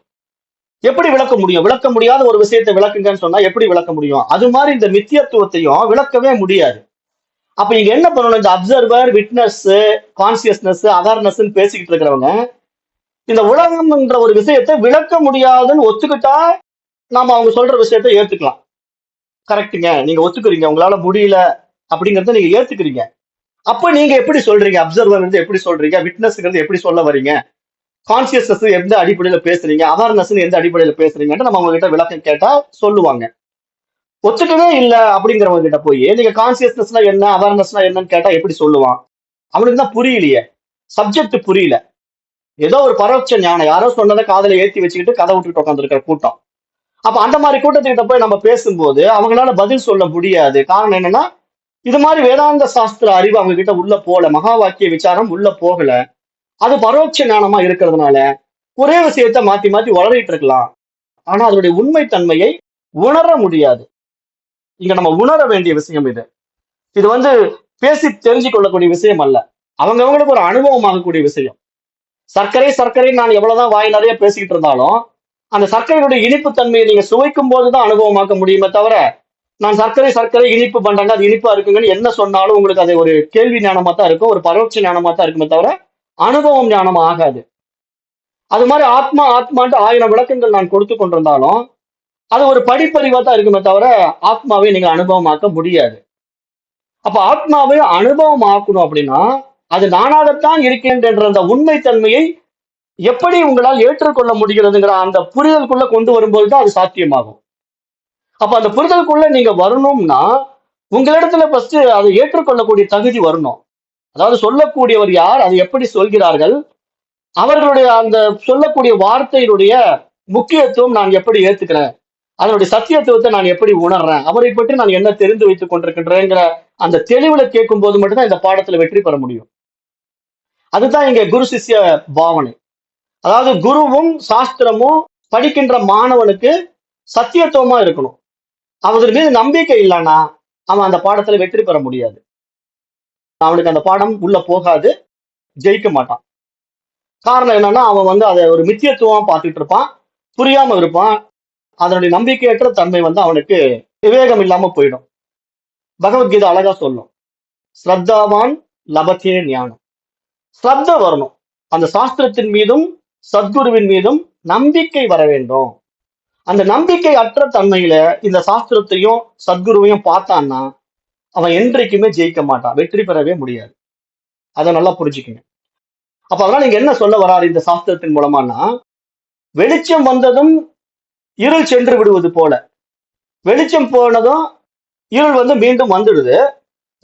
எப்படி விளக்க முடியும்? விளக்க முடியாத ஒரு விஷயத்தை விளக்குங்கன்னு சொன்னா எப்படி விளக்க முடியும்? அது மாதிரி இந்த மித்தியத்துவத்தையும் விளக்கவே முடியாது. அப்ப இங்க என்ன பண்ணணும்? இந்த அப்சர்வர், விட்னஸ், கான்சியஸ்னஸ், அவேர்னஸ் பேசிக்கிட்டு இருக்கிறவங்க இந்த உலகம் என்ற ஒரு விஷயத்தை விளக்க முடியாதுன்னு ஒத்துக்கிட்டா நாம அவங்க சொல்ற விஷயத்தை ஏத்துக்கலாம். கரெக்டுங்க, நீங்க ஒத்துக்கிறீங்க, உங்களால முடியல அப்படிங்கறத நீங்க ஏத்துக்கிறீங்க. அப்ப நீங்க எப்படி சொல்றீங்க? அப்சர்வர் எப்படி சொல்றீங்க? விட்னஸ் எப்படி சொல்ல வரீங்க? கான்சியஸ்னஸ் எந்த அடிப்படையில பேசுறீங்க? அவேர்னஸ் எந்த அடிப்படையில பேசுறீங்கன்னு நம்ம அவங்க கிட்ட விளக்கம் கேட்டா சொல்லுவாங்க. ஒத்துக்கவே இல்ல அப்படிங்கிறவங்க கிட்ட போய் நீங்க கான்சியஸ்னஸ்னா என்ன, அவேர்னஸ்னா என்னன்னு கேட்டா எப்படி சொல்லுவான்? அவனுக்கு தான் புரியலையே, சப்ஜெக்ட் புரியல. ஏதோ ஒரு பரோட்ச ஞானம், யாரோ சொன்னதை காதல ஏத்தி வச்சுக்கிட்டு கதை விட்டுட்டு உட்காந்துருக்கிற கூட்டம். அப்ப அந்த மாதிரி கூட்டத்துக்கிட்ட போய் நம்ம பேசும்போது அவங்களால பதில் சொல்ல முடியாது. காரணம் என்னன்னா, இது மாதிரி வேதாந்த சாஸ்திர அறிவு அவங்க கிட்ட உள்ள போல, மகா வாக்கிய விசாரம் உள்ள போகல. அது பரோட்ச ஞானமா இருக்கிறதுனால ஒரே விஷயத்த மாத்தி மாத்தி வளரிட்டு இருக்கலாம். ஆனா அதனுடைய உண்மை தன்மையை உணர முடியாது. இங்க நம்ம உணர வேண்டிய விஷயம் இது. இது பேசி தெரிஞ்சு கொள்ளக்கூடிய விஷயம் அல்ல. அவங்கவங்களுக்கு ஒரு அனுபவம் ஆகக்கூடிய விஷயம். சர்க்கரை சர்க்கரை நான் எவ்வளவுதான் வாய் நிறைய பேசிக்கிட்டு இருந்தாலும் அந்த சர்க்கரையுடைய இனிப்பு தன்மையை நீங்க சுவைக்கும் போதுதான் அனுபவமாக்க முடியுமே தவிர, நான் சர்க்கரை சர்க்கரை இனிப்பு பண்றாங்க, அது இனிப்பா இருக்குங்கன்னு என்ன சொன்னாலும் உங்களுக்கு அது ஒரு கேள்வி ஞானமா தான் இருக்கும், ஒரு பரோட்ச ஞானமா தான் இருக்குமே தவிர அனுபவம் ஞானம் ஆகாது. அது மாதிரி ஆத்மா ஆத்மான்ட்டு 1000 விளக்கங்கள் நான் கொடுத்து கொண்டிருந்தாலும் அது ஒரு படிப்பறிவா தான் இருக்குமே தவிர ஆத்மாவை நீங்க அனுபவமாக்க முடியாது. அப்ப ஆத்மாவை அனுபவம் ஆக்கணும் அப்படின்னா அது நானாகத்தான் இருக்கின்ற அந்த உண்மை தன்மையை எப்படி உங்களால் ஏற்றுக்கொள்ள முடிகிறதுங்கிற அந்த புரிதலுக்குள்ள கொண்டு வரும்போதுதான் அது சாத்தியமாகும். அப்ப அந்த புரிதலுக்குள்ள நீங்க வரணும்னா உங்களிடத்துல ஃபர்ஸ்ட் அதை ஏற்றுக்கொள்ளக்கூடிய தகுதி வரணும். அதாவது சொல்லக்கூடியவர் யார், அதை எப்படி சொல்கிறார்கள், அவர்களுடைய அந்த சொல்லக்கூடிய வார்த்தையினுடைய முக்கியத்துவம் நான் எப்படி ஏத்துக்கிறேன், அதனுடைய சத்தியத்துவத்தை நான் எப்படி உணர்றேன், அவரை பற்றி நான் என்ன தெரிந்து வைத்துக் கொண்டிருக்கின்றேங்கிற அந்த தெளிவுல கேட்கும் போது மட்டும்தான் இந்த பாடத்துல வெற்றி பெற முடியும். அதுதான் இங்க குரு சிஷ்ய பாவனை. அதாவது குருவும் சாஸ்திரமும் படிக்கின்ற மாணவனுக்கு சத்தியத்துவமா இருக்கணும். அவர்கள் மீது நம்பிக்கை இல்லைன்னா அவன் அந்த பாடத்துல வெற்றி பெற முடியாது. அவனுக்கு அந்த பாடம் உள்ள போகாது, ஜெயிக்க மாட்டான். காரணம் என்னன்னா அவன் அதை ஒரு மித்தியத்துவமா பார்த்துட்டு இருப்பான், புரியாம இருப்பான். அதனுடைய நம்பிக்கையற்ற தன்மை அவனுக்கு விவேகம் இல்லாம போயிடும். பகவத்கீதை அழகா சொல்லும், ஸ்ரத்தாவான் லபத்தே ஞானம். ஸ்ரத்த வரணும், அந்த சாஸ்திரத்தின் மீதும் சத்குருவின் மீதும் நம்பிக்கை வர வேண்டும். அந்த நம்பிக்கை அற்ற தன்மையில இந்த சாஸ்திரத்தையும் சத்குருவையும் பார்த்தான்னா அவன் என்றைக்குமே ஜெயிக்க மாட்டான், வெற்றி பெறவே முடியாது. அதை நல்லா புரிஞ்சுக்குங்க. அப்ப அதனால நீங்க என்ன சொல்ல வராரு இந்த சாஸ்திரத்தின் மூலமானா, வெளிச்சம் வந்ததும் இருள் சென்று விடுவது போல, வெளிச்சம் போனதும் இருள் மீண்டும் வந்துடுது,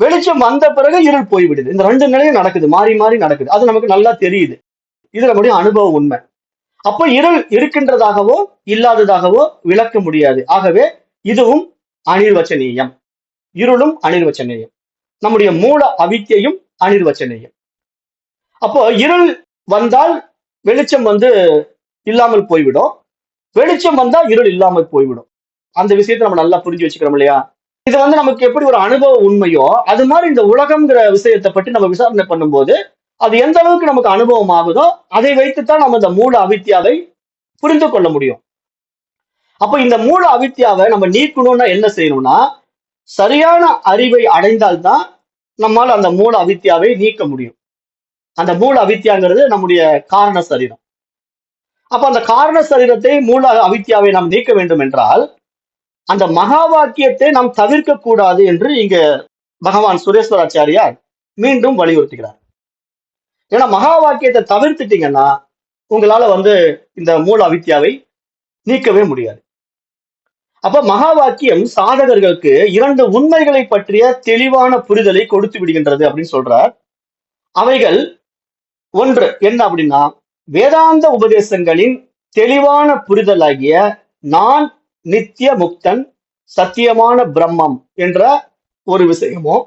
வெளிச்சம் வந்த பிறகு இருள் போய்விடுது. இந்த 2 நிலையும் நடக்குது, மாறி மாறி நடக்குது. அது நமக்கு நல்லா தெரியுது. இது நம்முடைய அனுபவ உண்மை. அப்போ இருள் இருக்கின்றதாகவோ இல்லாததாகவோ விளக்க முடியாது. ஆகவே இதுவும் அனிர்வச்சனீயம். இருளும் அனிர்வச்சனேயம். நம்முடைய மூல அவித்யையும் அனிர்வச்சனேயம். அப்போ இருள் வந்தால் வெளிச்சம் இல்லாமல் போய்விடும், வெளிச்சம் வந்தா இருள் இல்லாமல் போய்விடும். அந்த விஷயத்தை நம்ம நல்லா புரிஞ்சு வச்சுக்கிறோம் இல்லையா? இது நமக்கு எப்படி ஒரு அனுபவ உண்மையோ அது மாதிரி இந்த உலகம்ங்கிற விஷயத்தை பற்றி நம்ம விசாரணை பண்ணும்போது அது எந்த அளவுக்கு நமக்கு அனுபவம் ஆகுதோ அதை வைத்துத்தான் நம்ம இந்த மூல அவித்யாவை புரிந்து கொள்ள முடியும். அப்ப இந்த மூல அவித்யாவை நம்ம நீக்கணும்னா என்ன செய்யணும்னா, சரியான அறிவை அடைந்தால்தான் நம்மால் அந்த மூல அவித்யாவை நீக்க முடியும். அந்த மூல அவித்யாங்கிறது நம்முடைய காரண சரீரம். அப்ப அந்த காரண சரீரத்தை, மூல அவித்யாவை நாம் நீக்க வேண்டும் என்றால் அந்த மகா வாக்கியத்தை நாம் தவிர்க்க கூடாது என்று இங்க பகவான் சுரேஸ்வராச்சாரியார் மீண்டும் வலியுறுத்துகிறார். ஏன்னா மகா வாக்கியத்தை தவிர்த்துட்டீங்கன்னா உங்களால இந்த மூல அவித்யாவை நீக்கவே முடியாது. அப்ப மகா வாக்கியம் சாதகர்களுக்கு 2 உண்மைகளை பற்றிய தெளிவான புரிதலை கொடுத்து விடுகின்றது அப்படின்னு சொல்றார். அவைகள் ஒன்று என்ன அப்படின்னா, வேதாந்த உபதேசங்களின் தெளிவான புரிதலாகிய நான் நித்திய முக்தன், சத்தியமான பிரம்மம் என்ற ஒரு விஷயமும்,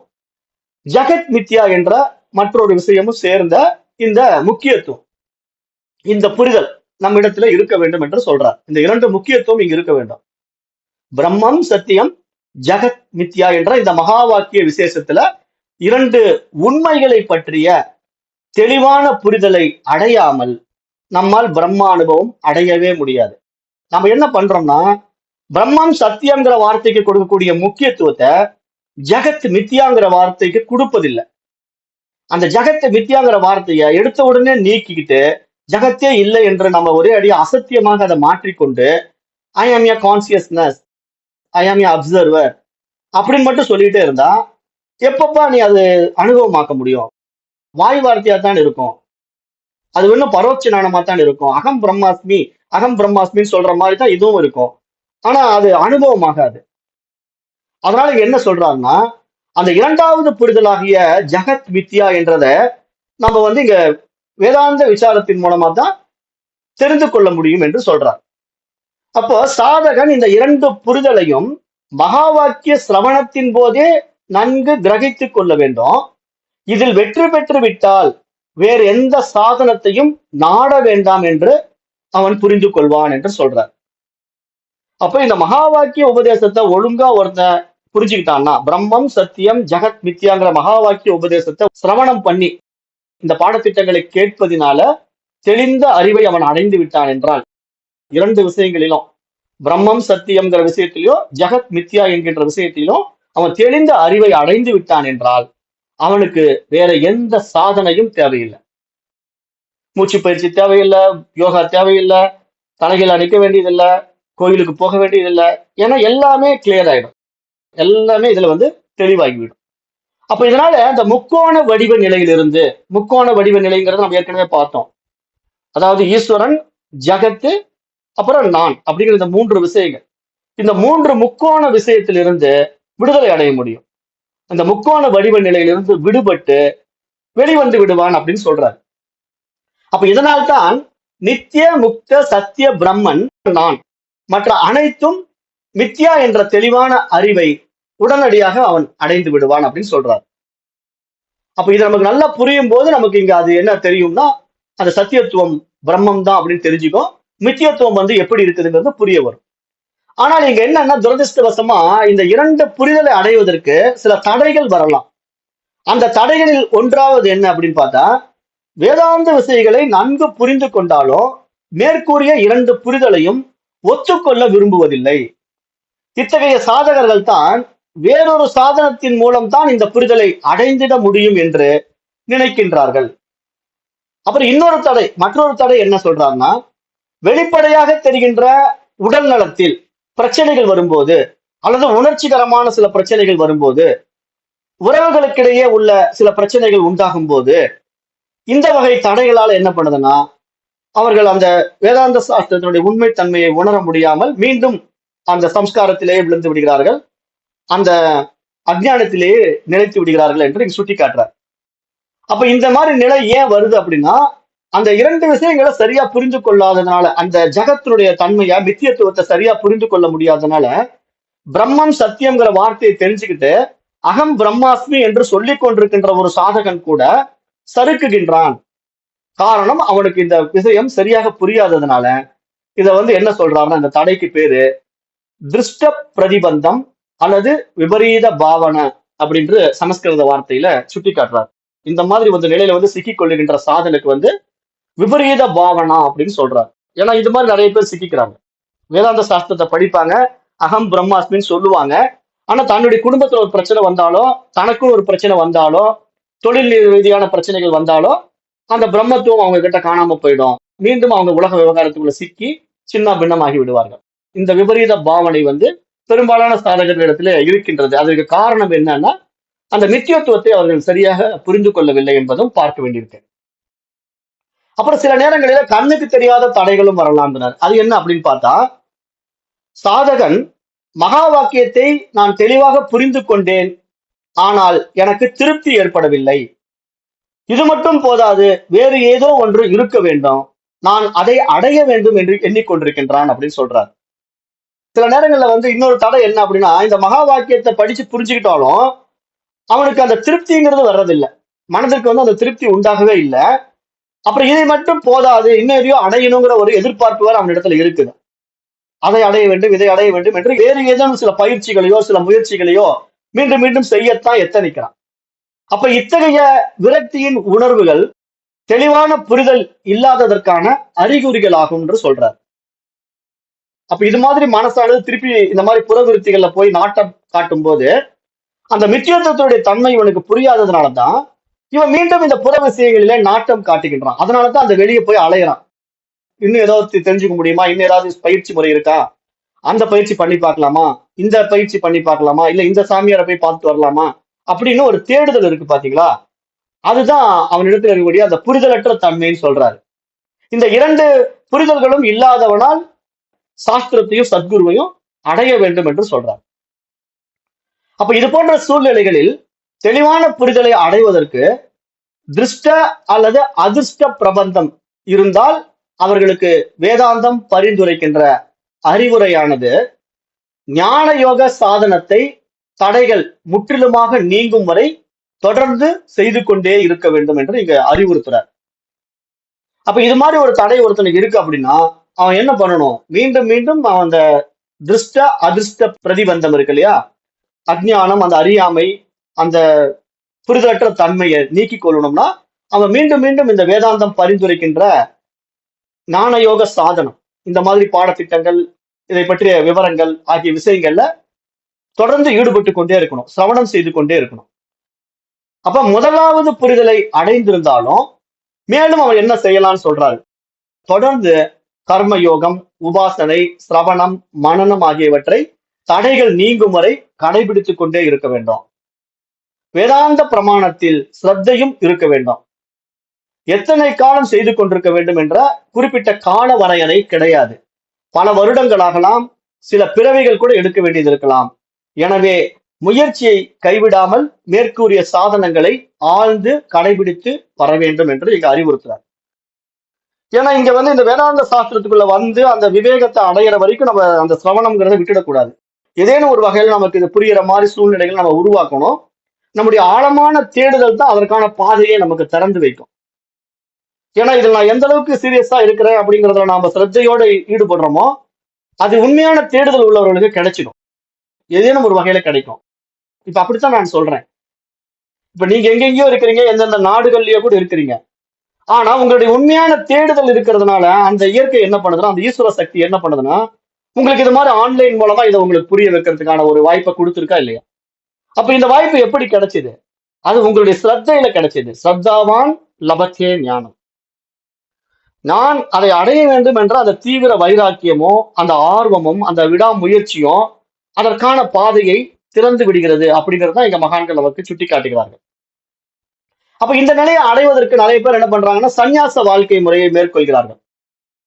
ஜகத் மித்யா என்ற மற்றொரு விஷயமும் சேர்ந்த இந்த முக்கியத்துவம், இந்த புரிதல் நம்ம இடத்துல இருக்க வேண்டும் என்று சொல்றார். இந்த 2 முக்கியத்துவம் இங்க இருக்க வேண்டும். பிரம்மம் சத்தியம், ஜகத் மித்யா என்ற இந்த மகா வாக்கிய விசேஷத்துல 2 உண்மைகளை பற்றிய தெளிவான புரிதலை அடையாமல் நம்மால் பிரம்ம அனுபவம் அடையவே முடியாது. நம்ம என்ன பண்றோம்னா, பிரம்மம் சத்தியம்ங்கிற வார்த்தைக்கு கொடுக்கக்கூடிய முக்கியத்துவத்தை ஜகத் மித்யாங்கிற வார்த்தைக்கு கொடுப்பதில்லை. அந்த ஜகத் மித்யாங்கிற வார்த்தையை எடுத்த உடனே நீக்கிக்கிட்டு ஜகத்தே இல்லை என்று நம்ம ஒரே அடி அசத்தியமாக அதை மாற்றிக்கொண்டு ஐ ஆம் ஏ கான்சியஸ்னஸ், ஐ ஆம் ஏ அப்சர்வர் அப்படின்னு மட்டும் சொல்லிட்டே இருந்தா எப்பப்பா நீ அது அனுபவமாக்க முடியும்? வாய் வார்த்தையா தான் இருக்கும். அது இன்னும் பரோட்ச ஞானமா தான் இருக்கும். அகம் பிரம்மாஸ்மி, அகம் பிரம்மாஸ்மின்னு சொல்ற மாதிரி தான் இதுவும் இருக்கும். ஆனா அது அனுபவமாகாது. அதனால என்ன சொல்றாங்கன்னா, அந்த 2வது புரிதலாகிய ஜகத் மித்யா என்றத நம்ம இங்க வேதாந்த விசாரத்தின் மூலமா தான் தெரிந்து கொள்ள முடியும் என்று சொல்றார். அப்போ சாதகன் இந்த 2 புரிதலையும் மகா வாக்கிய சிரவணத்தின் போதே நன்கு கிரகித்துக் கொள்ள வேண்டும். இதில் வெற்றி பெற்று விட்டால் வேறு எந்த சாதனத்தையும் நாட வேண்டாம் என்று அவன் புரிந்து கொள்வான் என்று சொல்றார். அப்ப இந்த மகா வாக்கிய உபதேசத்தை ஒழுங்கா ஒருத்தன் புரிஞ்சுக்கிட்டான்னா, பிரம்மம் சத்தியம் ஜகத் மித்யாங்கிற மகா வாக்கிய உபதேசத்தை சிரவணம் பண்ணி இந்த பாடத்திட்டங்களை கேட்பதினால தெளிந்த அறிவை அவன் அடைந்து விட்டான் என்றால், 2 விஷயங்களிலும் பிரம்மம் சத்தியம்ங்கிற விஷயத்திலும் ஜகத் மித்யா என்கின்ற விஷயத்திலும் அவன் தெளிந்த அறிவை அடைந்து விட்டான் என்றால் அவனுக்கு வேற எந்த சாதனையும் தேவையில்லை. மூச்சு பயிற்சி தேவையில்லை, யோகா தேவையில்லை, தலைகள் அடிக்க வேண்டியதில்லை, கோயிலுக்கு போக வேண்டியதில்லை. ஏன்னா எல்லாமே கிளியர் ஆயிடும், எல்லாமே இதுல தெளிவாகிவிடும். அப்ப இதனால அந்த முக்கோண வடிவ நிலையிலிருந்து, முக்கோண வடிவ நிலைங்கிறத நம்ம ஏற்கனவே பார்த்தோம். அதாவது ஈஸ்வரன், ஜகத்து, அப்புறம் நான் அப்படிங்கிற இந்த 3 விஷயங்கள், இந்த 3 முக்கோண விஷயத்திலிருந்து விடுதலை அடைய முடியும். அந்த முக்கோண வடிவ நிலையிலிருந்து விடுபட்டு வெளிவந்து விடுவான் அப்படின்னு சொல்றாரு. அப்ப இதனால்தான் நித்திய முக்த சத்திய பிரம்மன் நான், மற்ற அனைத்தும் மித்யா என்ற தெளிவான அறிவை உடனடியாக அவன் அடைந்து விடுவான் அப்படின்னு சொல்றார். அப்ப இது நமக்கு நல்லா புரியும் போது நமக்கு இங்க அது என்ன தெரியும்னா, அந்த சத்தியத்துவம் பிரம்மம் தான் அப்படின்னு தெரிஞ்சுக்கும். மித்தியத்துவம் எப்படி இருக்குதுங்கிறது புரிய வரும். ஆனால் இங்க என்னன்னா, துரதிருஷ்டவசமா இந்த 2 புரிதலை அடைவதற்கு சில தடைகள் வரலாம். அந்த தடைகளில் ஒன்றாவது என்ன அப்படின்னு பார்த்தா, வேதாந்த விஷயங்களை நன்கு புரிந்து கொண்டாலும் மேற்கூறிய 2 புரிதலையும் ஒத்துக்கொள்ள விரும்புவதில்லை. இத்தகைய சாதகர்கள் தான் வேறொரு சாதனத்தின் மூலம் தான் இந்த புரிதலை அடைந்திட முடியும் என்று நினைக்கின்றார்கள். அப்புறம் இன்னொரு தடை, மற்றொரு தடை என்ன சொல்றாருன்னா, வெளிப்படையாக தெரிகின்ற உடல் நலத்தில் பிரச்சனைகள் வரும்போது, அல்லது உணர்ச்சிகரமான சில பிரச்சனைகள் வரும்போது, உறவுகளுக்கிடையே உள்ள சில பிரச்சனைகள் உண்டாகும் போது இந்த வகை தடைகளால் என்ன பண்ணுதுன்னா, அவர்கள் அந்த வேதாந்த சாஸ்திரத்தினுடைய உண்மை தன்மையை உணர முடியாமல் மீண்டும் அந்த சம்ஸ்காரத்திலேயே விழுந்து விடுகிறார்கள், அந்த அஜ்ஞானத்திலேயே நிலைத்து விடுகிறார்கள் என்று இங்க சுட்டி காட்டுறார். அப்ப இந்த மாதிரி நிலை ஏன் வருது அப்படின்னா, அந்த 2 விஷயங்களை சரியா புரிந்து கொள்ளாததுனால, அந்த ஜகத்தினுடைய தன்மையா மித்தியத்துவத்தை சரியா புரிந்து கொள்ள முடியாததுனால, பிரம்மம் சத்தியம்ங்கிற வார்த்தையை தெரிஞ்சுக்கிட்டு அகம் பிரம்மாஸ்மி என்று சொல்லிக் கொண்டிருக்கின்ற ஒரு சாதகன் கூட சறுக்குகின்றான். காரணம், அவனுக்கு இந்த விஷயம் சரியாக புரியாததுனால. இத என்ன சொல்றாருன்னா, இந்த தடைக்கு பேரு திருஷ்ட பிரதிபந்தம் அல்லது விபரீத பாவன அப்படின்ற சமஸ்கிருத வார்த்தையில சுட்டி காட்டுறார். இந்த மாதிரி நிலையில சிக்கிக் கொள்ளுகின்ற சாதனுக்கு விபரீத பாவனா அப்படின்னு சொல்றாரு. ஏன்னா இது மாதிரி நிறைய பேர் சிக்கிக்கிறாங்க. வேதாந்த சாஸ்திரத்தை படிப்பாங்க, அகம் பிரம்மாஸ்மின்னு சொல்லுவாங்க. ஆனா தன்னுடைய குடும்பத்துல ஒரு பிரச்சனை வந்தாலோ, தனக்கும் ஒரு பிரச்சனை வந்தாலோ, தொழில் ரீதியான பிரச்சனைகள் வந்தாலோ, அந்த பிரம்மத்துவம் அவங்க கிட்ட காணாம போயிடும். மீண்டும் அவங்க உலக விவகாரத்துக்குள்ள சிக்கி சின்ன பின்னமாகி விடுவார்கள். இந்த விபரீத பாவனை பெரும்பாலான சாதகர்களிடத்திலே இருக்கின்றது. அதற்கு காரணம் என்னன்னா, அந்த நித்தியத்துவத்தை அவர்கள் சரியாக புரிந்து கொள்ளவில்லை என்பதும் பார்க்க வேண்டியிருக்கு. அப்புறம் சில நேரங்களில கண்ணுக்கு தெரியாத தடைகளும் வரலாம். அது என்ன அப்படின்னு பார்த்தா, சாதகன் மகா வாக்கியத்தை நான் தெளிவாக புரிந்து கொண்டேன், ஆனால் எனக்கு திருப்தி ஏற்படவில்லை. இது மட்டும் போதாது, வேறு ஏதோ ஒன்று இருக்க வேண்டும், நான் அதை அடைய வேண்டும் என்று எண்ணிக்கொண்டிருக்கின்றான் அப்படின்னு சொல்றார். சில நேரங்கள்ல இன்னொரு தடை என்ன அப்படின்னா, இந்த மகா வாக்கியத்தை படிச்சு புரிஞ்சுக்கிட்டாலும் அவனுக்கு அந்த திருப்திங்கிறது வர்றதில்லை. மனதிற்கு அந்த திருப்தி உண்டாகவே இல்லை. அப்புறம் இதை மட்டும் போதாது, இன்னும் எதையோ அடையணுங்கிற ஒரு எதிர்பார்ப்பு வேற அவன் இடத்துல இருக்குது. அதை அடைய வேண்டும், இதை அடைய வேண்டும் என்று வேறு ஏதேனும் சில பயிற்சிகளையோ சில முயற்சிகளையோ மீண்டும் மீண்டும் செய்யத்தான் எத்தனிக்கிறான். அப்ப இத்தகைய விரக்தியின் உணர்வுகள் தெளிவான புரிதல் இல்லாததற்கான அறிகுறிகள் ஆகும் என்று சொல்றார். அப்ப இது மாதிரி மனசானது திருப்பி இந்த மாதிரி புறவிருத்திகள்ல போய் நாட்டம் காட்டும் போது அந்த மித்தியத்துவத்துடைய தன்மை இவனுக்கு புரியாததுனாலதான் இவன் மீண்டும் இந்த புற விஷயங்களிலே நாட்டம் காட்டுகின்றான். அதனாலதான் அந்த வெளியே போய் அலையிறான். இன்னும் ஏதாவது தெரிஞ்சுக்க முடியுமா, இன்னும் ஏதாவது பயிற்சி முறை இருக்கா, அந்த பயிற்சி பண்ணி பார்க்கலாமா, இந்த பயிற்சி பண்ணி பார்க்கலாமா, இல்ல இந்த சாமியாரை போய் பார்த்துட்டு வரலாமா அப்படின்னு ஒரு தேடுதல் இருக்கு பாத்தீங்களா. அதுதான் அவனிடத்தில் இருக்கக்கூடிய அந்த புரிதலற்ற தன்மைன்னு சொல்றாரு. இந்த இரண்டு புரிதல்களும் இல்லாதவனால் சாஸ்திரத்தையும் சத்குருவையும் அடைய வேண்டும் என்று சொல்றார். அப்ப இது போன்ற சூழ்நிலைகளில் தெளிவான புரிதலை அடைவதற்கு திருஷ்ட அல்லது அதிர்ஷ்ட பிரபந்தம் இருந்தால் அவர்களுக்கு வேதாந்தம் பரிந்துரைக்கின்ற அறிவுரையானது ஞான யோக சாதனத்தை தடைகள் முற்றிலுமாக நீங்கும் வரை தொடர்ந்து செய்து கொண்டே இருக்க வேண்டும் என்று இங்க அறிவுறுத்துறார். அப்ப இது மாதிரி ஒரு தடை ஒருத்தனுக்கு இருக்கு அப்படின்னா அவன் என்ன பண்ணணும், மீண்டும் மீண்டும் அவன் அந்த திருஷ்ட அதிர்ஷ்ட பிரதிபந்தம் இருக்கு இல்லையா, அஜ்ஞானம், அந்த அறியாமை, அந்த புரிதலற்ற தன்மையை நீக்கிக் கொள்ளணும்னா அவன் மீண்டும் மீண்டும் இந்த வேதாந்தம் பரிந்துரைக்கின்ற ஞானயோக சாதனம், இந்த மாதிரி பாடத்திட்டங்கள், இதை பற்றிய விவரங்கள் ஆகிய விஷயங்கள்ல தொடர்ந்து ஈடுபட்டு கொண்டே இருக்கணும், சிரவணம் செய்து கொண்டே இருக்கணும். அப்ப முதலாவது புரிதலை அடைந்திருந்தாலும் மேலும் அவன் என்ன செய்யலாம்னு சொல்றாரு. தொடர்ந்து கர்மயோகம், உபாசனை, சிரவணம், மனனம் ஆகியவற்றை தடைகள் நீங்கும் வரை கடைபிடித்துக் கொண்டே இருக்க வேண்டும். வேதாந்த பிரமாணத்தில் ஸ்ரத்தையும் இருக்க வேண்டும். எத்தனை காலம் செய்து கொண்டிருக்க வேண்டும் என்ற குறிப்பிட்ட கால வரையறை கிடையாது. பல வருடங்களாகலாம், சில பிறவிகள் கூட எடுக்க வேண்டியது இருக்கலாம். எனவே முயற்சியை கைவிடாமல் மேற்கூறிய சாதனங்களை ஆழ்ந்து கடைபிடித்து வர வேண்டும் என்று இங்க அறிவுறுத்துறார். ஏன்னா இங்க இந்த வேதாந்த சாஸ்திரத்துக்குள்ள அந்த விவேகத்தை அடையிற வரைக்கும் நம்ம அந்த சிரவணம்ங்கிறத விட்டுடக்கூடாது. ஏதேனும் ஒரு வகையில் நமக்கு இது புரிகிற மாதிரி சூழ்நிலைகள் நம்ம உருவாக்கணும். நம்முடைய ஆழமான தேடுதல் தான் அதற்கான பாதையை நமக்கு திறந்து வைக்கும். ஏன்னா இதுல நான் எந்த அளவுக்கு சீரியஸா இருக்கிறேன் அப்படிங்கிறதுல நாம சிரத்தையோட ஈடுபடுறோமோ அது உண்மையான தேடுதல் உள்ளவர்களுக்கு கிடைச்சிடும், ஏதேனும் ஒரு வகையில கிடைக்கும். இப்ப அப்படித்தான் நான் சொல்றேன். இப்ப நீங்க எங்கெங்கயோ இருக்கிறீங்க, எந்தெந்த நாடுகள்லயோ கூட இருக்கிறீங்க. ஆனா உங்களுடைய உண்மையான தேடுதல் இருக்கிறதுனால அந்த இயற்கை என்ன பண்ணுதுன்னா, அந்த ஈஸ்வர சக்தி என்ன பண்ணுதுன்னா, உங்களுக்கு இது மாதிரி ஆன்லைன் மூலமா இதை உங்களுக்கு புரிய வைக்கிறதுக்கான ஒரு வாய்ப்பை கொடுத்துருக்கா இல்லையா? அப்ப இந்த வாய்ப்பு எப்படி கிடைச்சது? அது உங்களுடைய ஸ்ரத்தையில கிடைச்சது. ஸ்ரத்தாவான் லபத்தே ஞானம். நான் அதை அடைய வேண்டும் என்ற அந்த தீவிர வைராக்கியமோ, அந்த ஆர்வமும், அந்த விடாமுயற்சியும் அதற்கான பாதையை திறந்து விடுகிறது அப்படிங்கிறத எங்க மகான்கள் நமக்கு சுட்டி காட்டுகிறார்கள். அப்ப இந்த நிலையை அடைவதற்கு நிறைய பேர் என்ன பண்றாங்கன்னா, சந்நியாச வாழ்க்கை முறையை மேற்கொள்கிறார்கள்.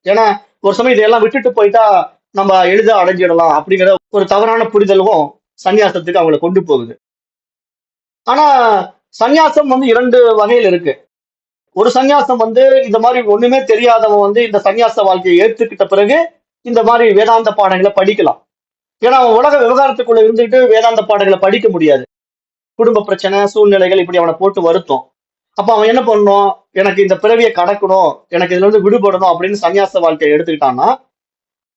ஏன்னா ஒரு சமயம் இதையெல்லாம் விட்டுட்டு போயிட்டா நம்ம எளித அடைஞ்சிடலாம் அப்படிங்கிற ஒரு தவறான புரிதலும் சந்நியாசத்துக்கு அவங்களை கொண்டு போகுது. ஆனா சந்நியாசம் இரண்டு வகையில் இருக்கு. ஒரு சந்நியாசம் இந்த மாதிரி ஒண்ணுமே தெரியாதவன் இந்த சந்நியாச வாழ்க்கையை ஏற்றுக்கிட்ட பிறகு இந்த மாதிரி வேதாந்த பாடங்களை படிக்கலாம். ஏன்னா அவன் உலக விவகாரத்துக்குள்ள இருந்துட்டு வேதாந்த பாடங்களை படிக்க முடியாது. குடும்ப பிரச்சனை சூழ்நிலைகள் இப்படி அவனை போட்டு வருத்தும். அப்ப அவன் என்ன பண்ணணும், எனக்கு இந்த பிறவியை கடக்கணும், எனக்கு இதுல இருந்து விடுபடணும் அப்படின்னு சன்னியாச வாழ்க்கையை எடுத்துக்கிட்டான்னா,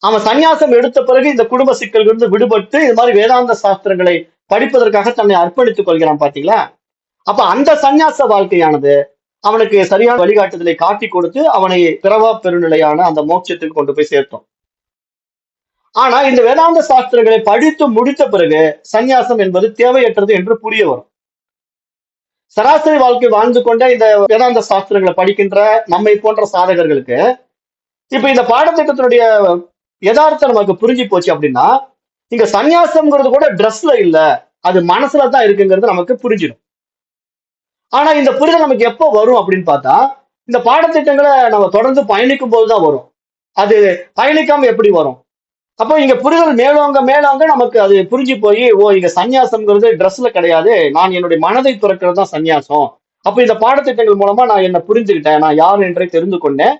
அவன் சன்னியாசம் எடுத்த பிறகு இந்த குடும்ப சிக்கல்கள் இருந்து விடுபட்டு இது மாதிரி வேதாந்த சாஸ்திரங்களை படிப்பதற்காக தன்னை அர்ப்பணித்துக் கொள்கிறான் பாத்தீங்களா. அப்ப அந்த சன்னியாச வாழ்க்கையானது அவனுக்கு சரியான வழிகாட்டுதலை காட்டி கொடுத்து அவனை பிறவா பெருநிலையான அந்த மோட்சத்துக்கு கொண்டு போய் சேர்த்தோம். ஆனா இந்த வேதாந்த சாஸ்திரங்களை படித்து முடித்த பிறகு சந்நியாசம் என்பது தேவையற்றது என்று புரிய வரும். சராசரி வாழ்க்கை வாழ்ந்து கொண்ட இந்த வேதாந்த சாஸ்திரங்களை படிக்கின்ற நம்மை போன்ற சாதகர்களுக்கு இப்ப இந்த பாடத்திட்டத்தினுடைய யதார்த்தம் நமக்கு புரிஞ்சு போச்சு அப்படின்னா, இங்க சந்நியாசம்ங்கிறது கூட ட்ரெஸ்ல இல்ல, அது மனசுல தான் இருக்குங்கிறது நமக்கு புரிஞ்சிடும். ஆனா இந்த புரிதல் நமக்கு எப்போ வரும் அப்படின்னு பார்த்தா, இந்த பாடத்திட்டங்களை நம்ம தொடர்ந்து பயணிக்கும் போதுதான் வரும். அது பயணிக்காம எப்படி வரும்? அப்போ இங்க புரிதல் மேலோங்க மேலோங்க நமக்கு அது புரிஞ்சு போய், ஓ இங்க சந்நியாசம்ங்கிறது ட்ரெஸ்ல கிடையாது, நான் என்னுடைய மனதை துறக்கிறது தான் சந்நியாசம். அப்ப இந்த பாடத்திட்டங்கள் மூலமா நான் என்ன புரிஞ்சுக்கிட்டேன், நான் யார் என்றே தெரிந்து கொண்டேன்,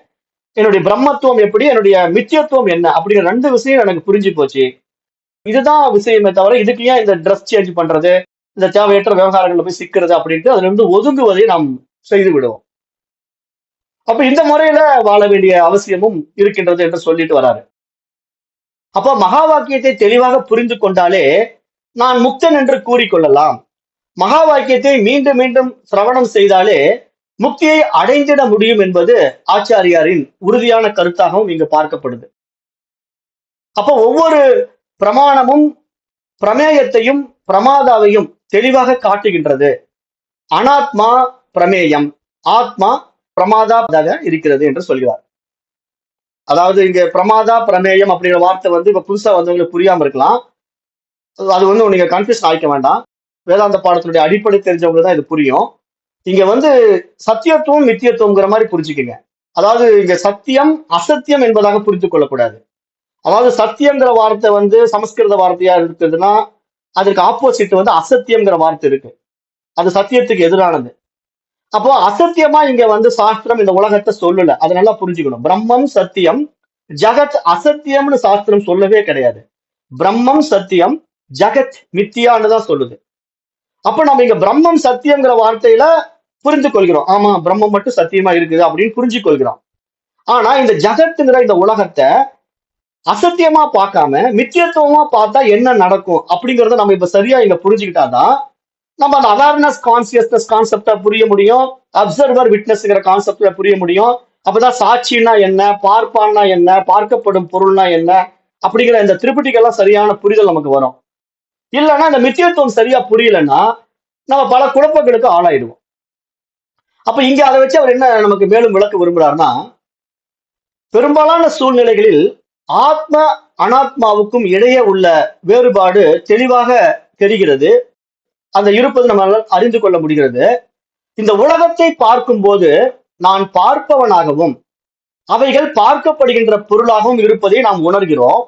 என்னுடைய பிரம்மத்துவம் எப்படி, என்னுடைய மித்தியத்துவம் என்ன அப்படிங்கிற 2 விஷயம் எனக்கு புரிஞ்சு போச்சு. இதுதான் விஷயமே தவிர இதுக்கு ஏன் இந்த ட்ரெஸ் சேஞ்ச் பண்றது, இந்த தேவையற்ற விவகாரங்கள்ல போய் சிக்கிறது அப்படின்ட்டு அதுல இருந்து ஒதுங்குவதை நாம் செய்து விடுவோம். அப்ப இந்த முறையில வாழ வேண்டிய அவசியமும் இருக்கின்றது என்று சொல்லிட்டு வராரு. அப்ப மகா வாக்கியத்தை தெளிவாக புரிந்து கொண்டாலே நான் முக்தன் என்று கூறிக்கொள்ளலாம். மகா வாக்கியத்தை மீண்டும் மீண்டும் சிரவணம் செய்தாலே முக்தியை அடைந்திட முடியும் என்பது ஆச்சாரியாரின் உறுதியான கருத்தாகவும் இங்கு பார்க்கப்படுது. அப்ப ஒவ்வொரு பிரமாணமும் பிரமேயத்தையும் பிரமாதாவையும் தெளிவாக காட்டுகின்றது. அனாத்மா பிரமேயம், ஆத்மா பிரமாதாக இருக்கிறது என்று சொல்கிறார். அதாவது இங்க பிரமாதா பிரமேயம் அப்படிங்கிற வார்த்தை இப்ப புதுசா வந்தவங்களுக்கு புரியாம இருக்கலாம். அது நீங்க கன்ஃபியூஸ் ஆகிக்க வேண்டாம். வேதாந்த பாடத்தினுடைய அடிப்படை தெரிஞ்சவங்களுக்கு தான் இது புரியும். இங்க சத்தியத்துவம் மித்தியத்துவம்ங்கிற மாதிரி புரிஞ்சுக்கங்க. அதாவது இங்க சத்தியம் அசத்தியம் என்பதாக புரிந்து கொள்ளக்கூடாது. அதாவது சத்தியங்கிற வார்த்தை சமஸ்கிருத வார்த்தையா இருக்குதுன்னா அதற்கு ஆப்போசிட் அசத்தியம்ங்கிற வார்த்தை இருக்கு. அது சத்தியத்துக்கு எதிரானது. அப்போ அசத்தியமா இங்க சாஸ்திரம் இந்த உலகத்தை சொல்லல. அதை நல்லா புரிஞ்சுக்கணும். பிரம்மம் சத்தியம், ஜகத் அசத்தியம்னு சாஸ்திரம் சொல்லவே கிடையாது. பிரம்மம் சத்தியம், ஜகத் மித்தியான்னு தான் சொல்லுது. அப்ப நம்ம இங்க பிரம்மம் சத்தியம்ங்கிற வார்த்தையில புரிந்து கொள்கிறோம். ஆமா பிரம்மம் மட்டும் சத்தியமா இருக்குது அப்படின்னு புரிஞ்சு கொள்கிறோம். ஆனா இந்த ஜகத்துங்கிற இந்த உலகத்தை அசத்தியமா பார்க்காம மித்தியத்துவமா பார்த்தா என்ன நடக்கும் அப்படிங்கறத நம்ம இப்ப சரியா இங்க புரிஞ்சுக்கிட்டாதான் நம்ம அந்த அவேர்னஸ் கான்சியஸ்னஸ் கான்செப்டா புரிய முடியும். அப்சர்வர் விட்னஸ்ங்கிற கான்செப்ட்ல புரிய முடியும். அப்பதான் சாட்சின்னா என்ன, பார்ப்பான்னா என்ன, பார்க்கப்படும் பொருள்னா என்ன அப்படிங்கிற இந்த திரிபுட்டிக்கெல்லாம் சரியான புரிதல் நமக்கு வரும். இல்லைன்னா இந்த மித்தியத்துவம் சரியா புரியலன்னா நம்ம பல குழப்பங்களுக்கு ஆளாயிடுவோம். அப்ப இங்க அதை வச்சு அவர் என்ன நமக்கு மேலும் விளக்க விரும்புறாருன்னா, பெரும்பாலான சூழ்நிலைகளில் ஆத்ம அனாத்மாவுக்கும் இடையே உள்ள வேறுபாடு தெளிவாக தெரிகிறது. அந்த இருப்பது நம்மளால் அறிந்து கொள்ள முடிகிறது. இந்த உலகத்தை பார்க்கும் போது நான் பார்ப்பவனாகவும் அவைகள் பார்க்கப்படுகின்ற பொருளாகவும் இருப்பதை நாம் உணர்கிறோம்.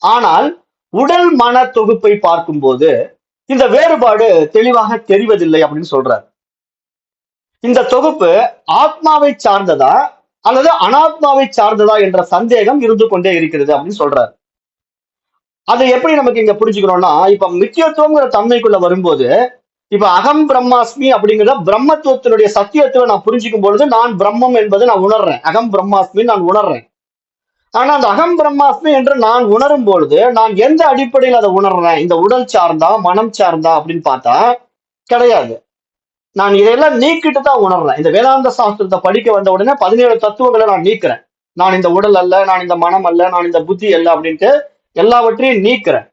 ஆனால் உடல் மன தொகுப்பை பார்க்கும்போது இந்த வேறுபாடு தெளிவாக தெரிவதில்லை அப்படின்னு சொல்றார். இந்த தொகுப்பு ஆத்மாவை சார்ந்ததா அல்லது அனாத்மாவை சார்ந்ததா என்ற சந்தேகம் இருந்து கொண்டே இருக்கிறது அப்படின்னு சொல்றாரு. அதை எப்படி நமக்கு இங்க புரிஞ்சுக்கிறோம்னா, இப்ப மித்தியத்துவங்கிற தன்மைக்குள்ள வரும்போது இப்ப அகம் பிரம்மாஸ்மி அப்படிங்கிற பிரம்மத்துவத்தினுடைய சத்தியத்துவ நான் புரிஞ்சுக்கும் பொழுது நான் பிரம்மம் என்பதை நான் உணர்றேன். அகம் பிரம்மாஸ்மி நான் உணர்றேன். ஆனா அந்த அகம் பிரம்மாஸ்மி என்று நான் உணரும் பொழுது நான் எந்த அடிப்படையில் அதை உணர்றேன்? இந்த உடல் சார்ந்தா மனம் சார்ந்தா அப்படின்னு பார்த்தா கிடையாது. நான் இதையெல்லாம் நீக்கிட்டு தான் உணர்றேன். இந்த வேதாந்த சாஸ்திரத்தை படிக்க வந்த உடனே 17 தத்துவங்களை நான் நீக்கிறேன். நான் இந்த உடல் அல்ல, நான் இந்த மனம் அல்ல, நான் இந்த புத்தி அல்ல அப்படின்ட்டு எல்லாவற்றையும் நீக்கிறேன்.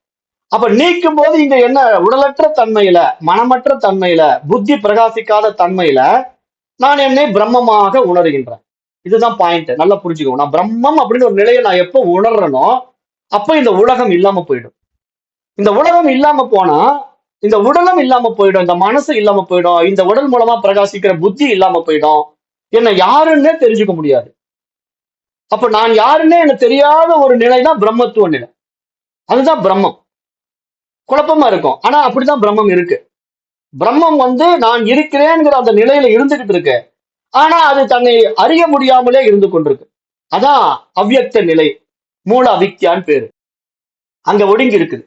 அப்ப நீக்கும் போது இங்க என்ன, உடலற்ற தன்மையில, மனமற்ற தன்மையில, புத்தி பிரகாசிக்காத தன்மையில நான் என்னை பிரம்மமாக உணர்கின்றேன். இதுதான் பாயிண்ட். நல்லா புரிஞ்சுக்கணும். நான் பிரம்மம் அப்படின்னு ஒரு நிலையை நான் எப்போ உணர்றேனோ அப்ப இந்த உலகம் இல்லாம போயிடும். இந்த உலகம் இல்லாம போனா இந்த உடலும் இல்லாம போயிடும், இந்த மனசு இல்லாம போயிடும், இந்த உடல் மூலமா பிரகாசிக்கிற புத்தி இல்லாம போயிடும். என்ன யாருன்னே தெரிஞ்சுக்க முடியாது. அப்ப நான் யாருன்னே எனக்கு தெரியாத ஒரு நிலை தான் பிரம்மத்துவ நிலை. அதுதான் பிரம்மம். குழப்பமா இருக்கும். ஆனா அப்படிதான் பிரம்மம் இருக்கு. பிரம்மம் நான் இருக்கிறேங்கிற அந்த நிலையில இருந்துகிட்டு இருக்கு. ஆனா அது தன்னை அறிய முடியாமலே இருந்து கொண்டிருக்கு. அதான் அவ்யக்த நிலை, மூல அவிக்தியான்னு பேரு. அங்க ஒடுங்கி இருக்குது.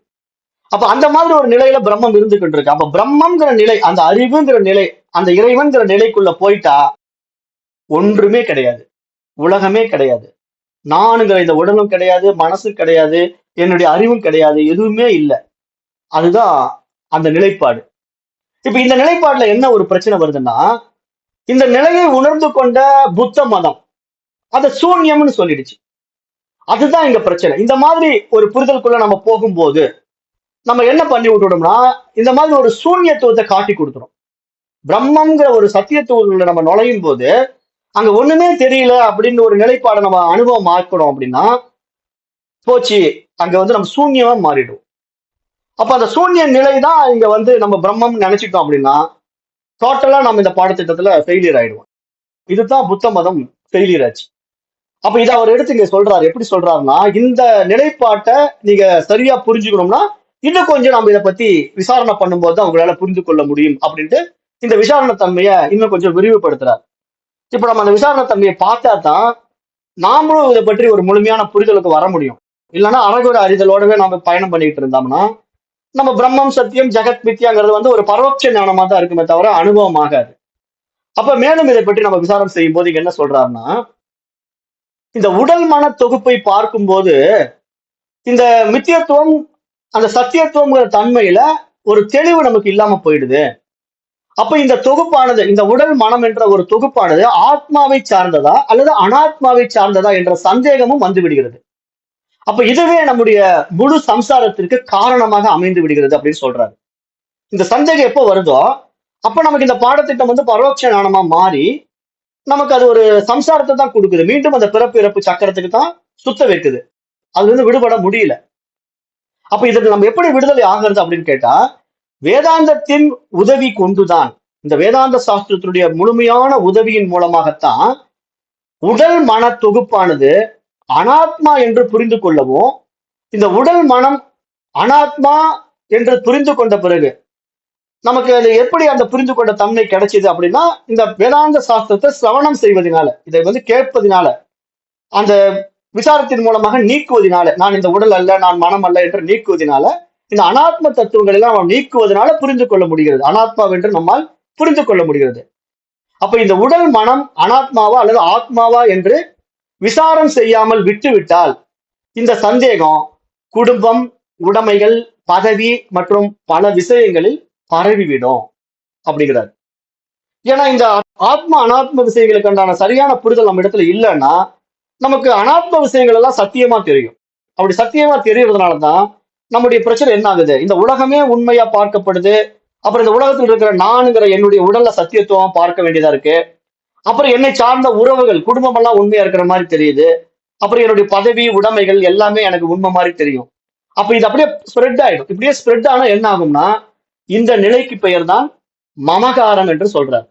அப்ப அந்த மாதிரி ஒரு நிலையில பிரம்மம் இருந்துகிட்டு இருக்கு. அப்ப பிரம்மம்ங்கிற நிலை, அந்த அறிவுங்கிற நிலை, அந்த இறைவன்கிற நிலைக்குள்ள போயிட்டா ஒன்றுமே கிடையாது, உலகமே கிடையாது, நானுங்கிற இந்த உடலும் கிடையாது, மனசு கிடையாது, என்னுடைய அறிவும் கிடையாது, எதுவுமே இல்லை. அதுதான் அந்த நிலைப்பாடு. இப்ப இந்த நிலைப்பாடுல என்ன ஒரு பிரச்சனை வருதுன்னா, இந்த நிலையை உணர்ந்து கொண்ட புத்த மதம் அதை சூன்யம்னு சொல்லிடுச்சு. அதுதான் இங்க பிரச்சனை. இந்த மாதிரி ஒரு புரிதலுக்குள்ள நம்ம போகும்போது நம்ம என்ன பண்ணி விட்டுட்டோம்னா, இந்த மாதிரி ஒரு சூன்யத்துவத்தை காட்டி கொடுத்துரும். பிரம்மங்கிற ஒரு சத்தியத்துவங்களை நம்ம நுழையும் போது அங்க ஒண்ணுமே தெரியல அப்படின்னு ஒரு நிலைப்பாடை நம்ம அனுபவம் ஆக்கணும் அப்படின்னா போச்சு, அங்க வந்து நம்ம சூன்யமா மாறிடும். அப்ப அந்த சூன்ய நிலை தான் இங்க வந்து நம்ம பிரம்மம் நினைச்சிட்டோம் அப்படின்னா டோட்டலா நம்ம இந்த பாடத்திட்டத்துல ஃபெயிலியர் ஆயிடுவோம். இதுதான் புத்த மதம் ஃபெயிலியர் ஆச்சு. அப்ப இதை அவர் எடுத்து இங்க சொல்றாரு. எப்படி சொல்றாருன்னா, இந்த நிலைப்பாட்டை நீங்க சரியா புரிஞ்சுக்கணும்னா இன்னும் கொஞ்சம் நம்ம இதை பத்தி விசாரணை பண்ணும்போது தான் உங்களால புரிந்து கொள்ள முடியும் அப்படின்ட்டு இந்த விசாரணை தன்மையை இன்னும் கொஞ்சம் விரிவுபடுத்துறாரு. இப்ப நம்ம அந்த விசாரணை தன்மையை பார்த்தா தான் நாமளும் இதை பற்றி ஒரு முழுமையான புரிதலுக்கு வர முடியும். இல்லைன்னா அறகுற அறிதலோடவே நம்ம பயணம் பண்ணிட்டு இருந்தோம்னா நம்ம பிரம்மம் சத்தியம் ஜெகத் மித்யாங்கிறது வந்து ஒரு பரோட்ச ஞானமா தான் இருக்குமே தவிர அனுபவம் ஆகாது. அப்ப மேலும் இதை பற்றி நம்ம விசாரணை செய்யும் போது என்ன சொல்றாருன்னா, இந்த உடல் மன தொகுப்பை பார்க்கும்போது இந்த மித்தியத்துவம் அந்த சத்தியத்துவங்கிற தன்மையில ஒரு தெளிவு நமக்கு இல்லாம போயிடுது. அப்ப இந்த தொகுப்பானது, இந்த உடல் மனம் என்ற ஒரு தொகுப்பானது ஆத்மாவை சார்ந்ததா அல்லது அனாத்மாவை சார்ந்ததா என்ற சந்தேகமும் வந்து விடுகிறது. அப்ப இதுவே நம்முடைய முழு சம்சாரத்திற்கு காரணமாக அமைந்து விடுகிறது அப்படின்னு சொல்றாரு. இந்த சந்தேகம் எப்போ வருதோ அப்ப நமக்கு இந்த பாடத்திட்டம் வந்து பரோட்ச ஞானமா மாறி நமக்கு அது ஒரு சம்சாரத்தை தான் கொடுக்குது. மீண்டும் அந்த பிறப்பு இறப்பு சக்கரத்துக்கு தான் சுத்த வைக்குது. அதுல இருந்து விடுபட முடியல. அப்ப இதுக்கு நம்ம எப்படி விடுதலை ஆகிறது அப்படின்னு கேட்டா, வேதாந்தத்தின் உதவி கொண்டுதான், இந்த வேதாந்த சாஸ்திரத்தினுடைய முழுமையான உதவியின் மூலமாகத்தான் உடல் மன தொகுப்பானது அனாத்மா என்று புரிந்து கொள்ளவும், இந்த உடல் மனம் அனாத்மா என்று புரிந்து கொண்ட பிறகு நமக்கு அது எப்படி அந்த புரிந்து கொண்ட தன்மை கிடைச்சது அப்படின்னா, இந்த வேதாந்த சாஸ்திரத்தை சிரவணம் செய்வதனால, இதை வந்து கேட்பதினால, அந்த விசாரத்தின் மூலமாக நீக்குவதனால, நான் இந்த உடல் அல்ல, நான் மனம் அல்ல என்று நீக்குவதனால, இந்த அனாத்ம தத்துவங்கள் எல்லாம் நாம் நீக்குவதனால புரிந்து கொள்ள முடிகிறது, அனாத்மா என்று நம்மால் புரிந்து கொள்ள முடிகிறது. அப்ப இந்த உடல் மனம் அனாத்மாவா அல்லது ஆத்மாவா என்று விசாரம் செய்யாமல் விட்டுவிட்டால் இந்த சந்தேகம் குடும்பம், உடைமைகள், பதவி மற்றும் பல விஷயங்களில் பரவிவிடும் அப்படிங்கிறார். ஏன்னா இந்த ஆத்மா அனாத்ம விஷயங்களுக்கு உண்டான சரியான புரிதல் நம்ம இடத்துல இல்லைன்னா நமக்கு அனாத்ம விஷயங்கள் எல்லாம் சத்தியமா தெரியும். அப்படி சத்தியமா தெரியறதுனாலதான் நம்முடைய பிரச்சனை என்ன ஆகுது, இந்த உலகமே உண்மையா பார்க்கப்படுது. அப்புறம் இந்த உலகத்தில் இருக்கிற நானுங்கிற என்னுடைய உடல்ல சத்தியத்துவம் பார்க்க வேண்டியதா இருக்கு. அப்புறம் என்னை சார்ந்த உறவுகள், குடும்பம் எல்லாம் உண்மையா இருக்கிற மாதிரி தெரியுது. அப்புறம் என்னுடைய பதவி, உடைமைகள் எல்லாமே எனக்கு உண்மை மாதிரி தெரியும். அப்ப இது அப்படியே ஸ்ப்ரெட் ஆயிடும். இப்படியே ஸ்ப்ரெட் ஆனா என்ன ஆகும்னா இந்த நிலைக்கு பெயர் தான் மமகாரம் என்று சொல்றார்.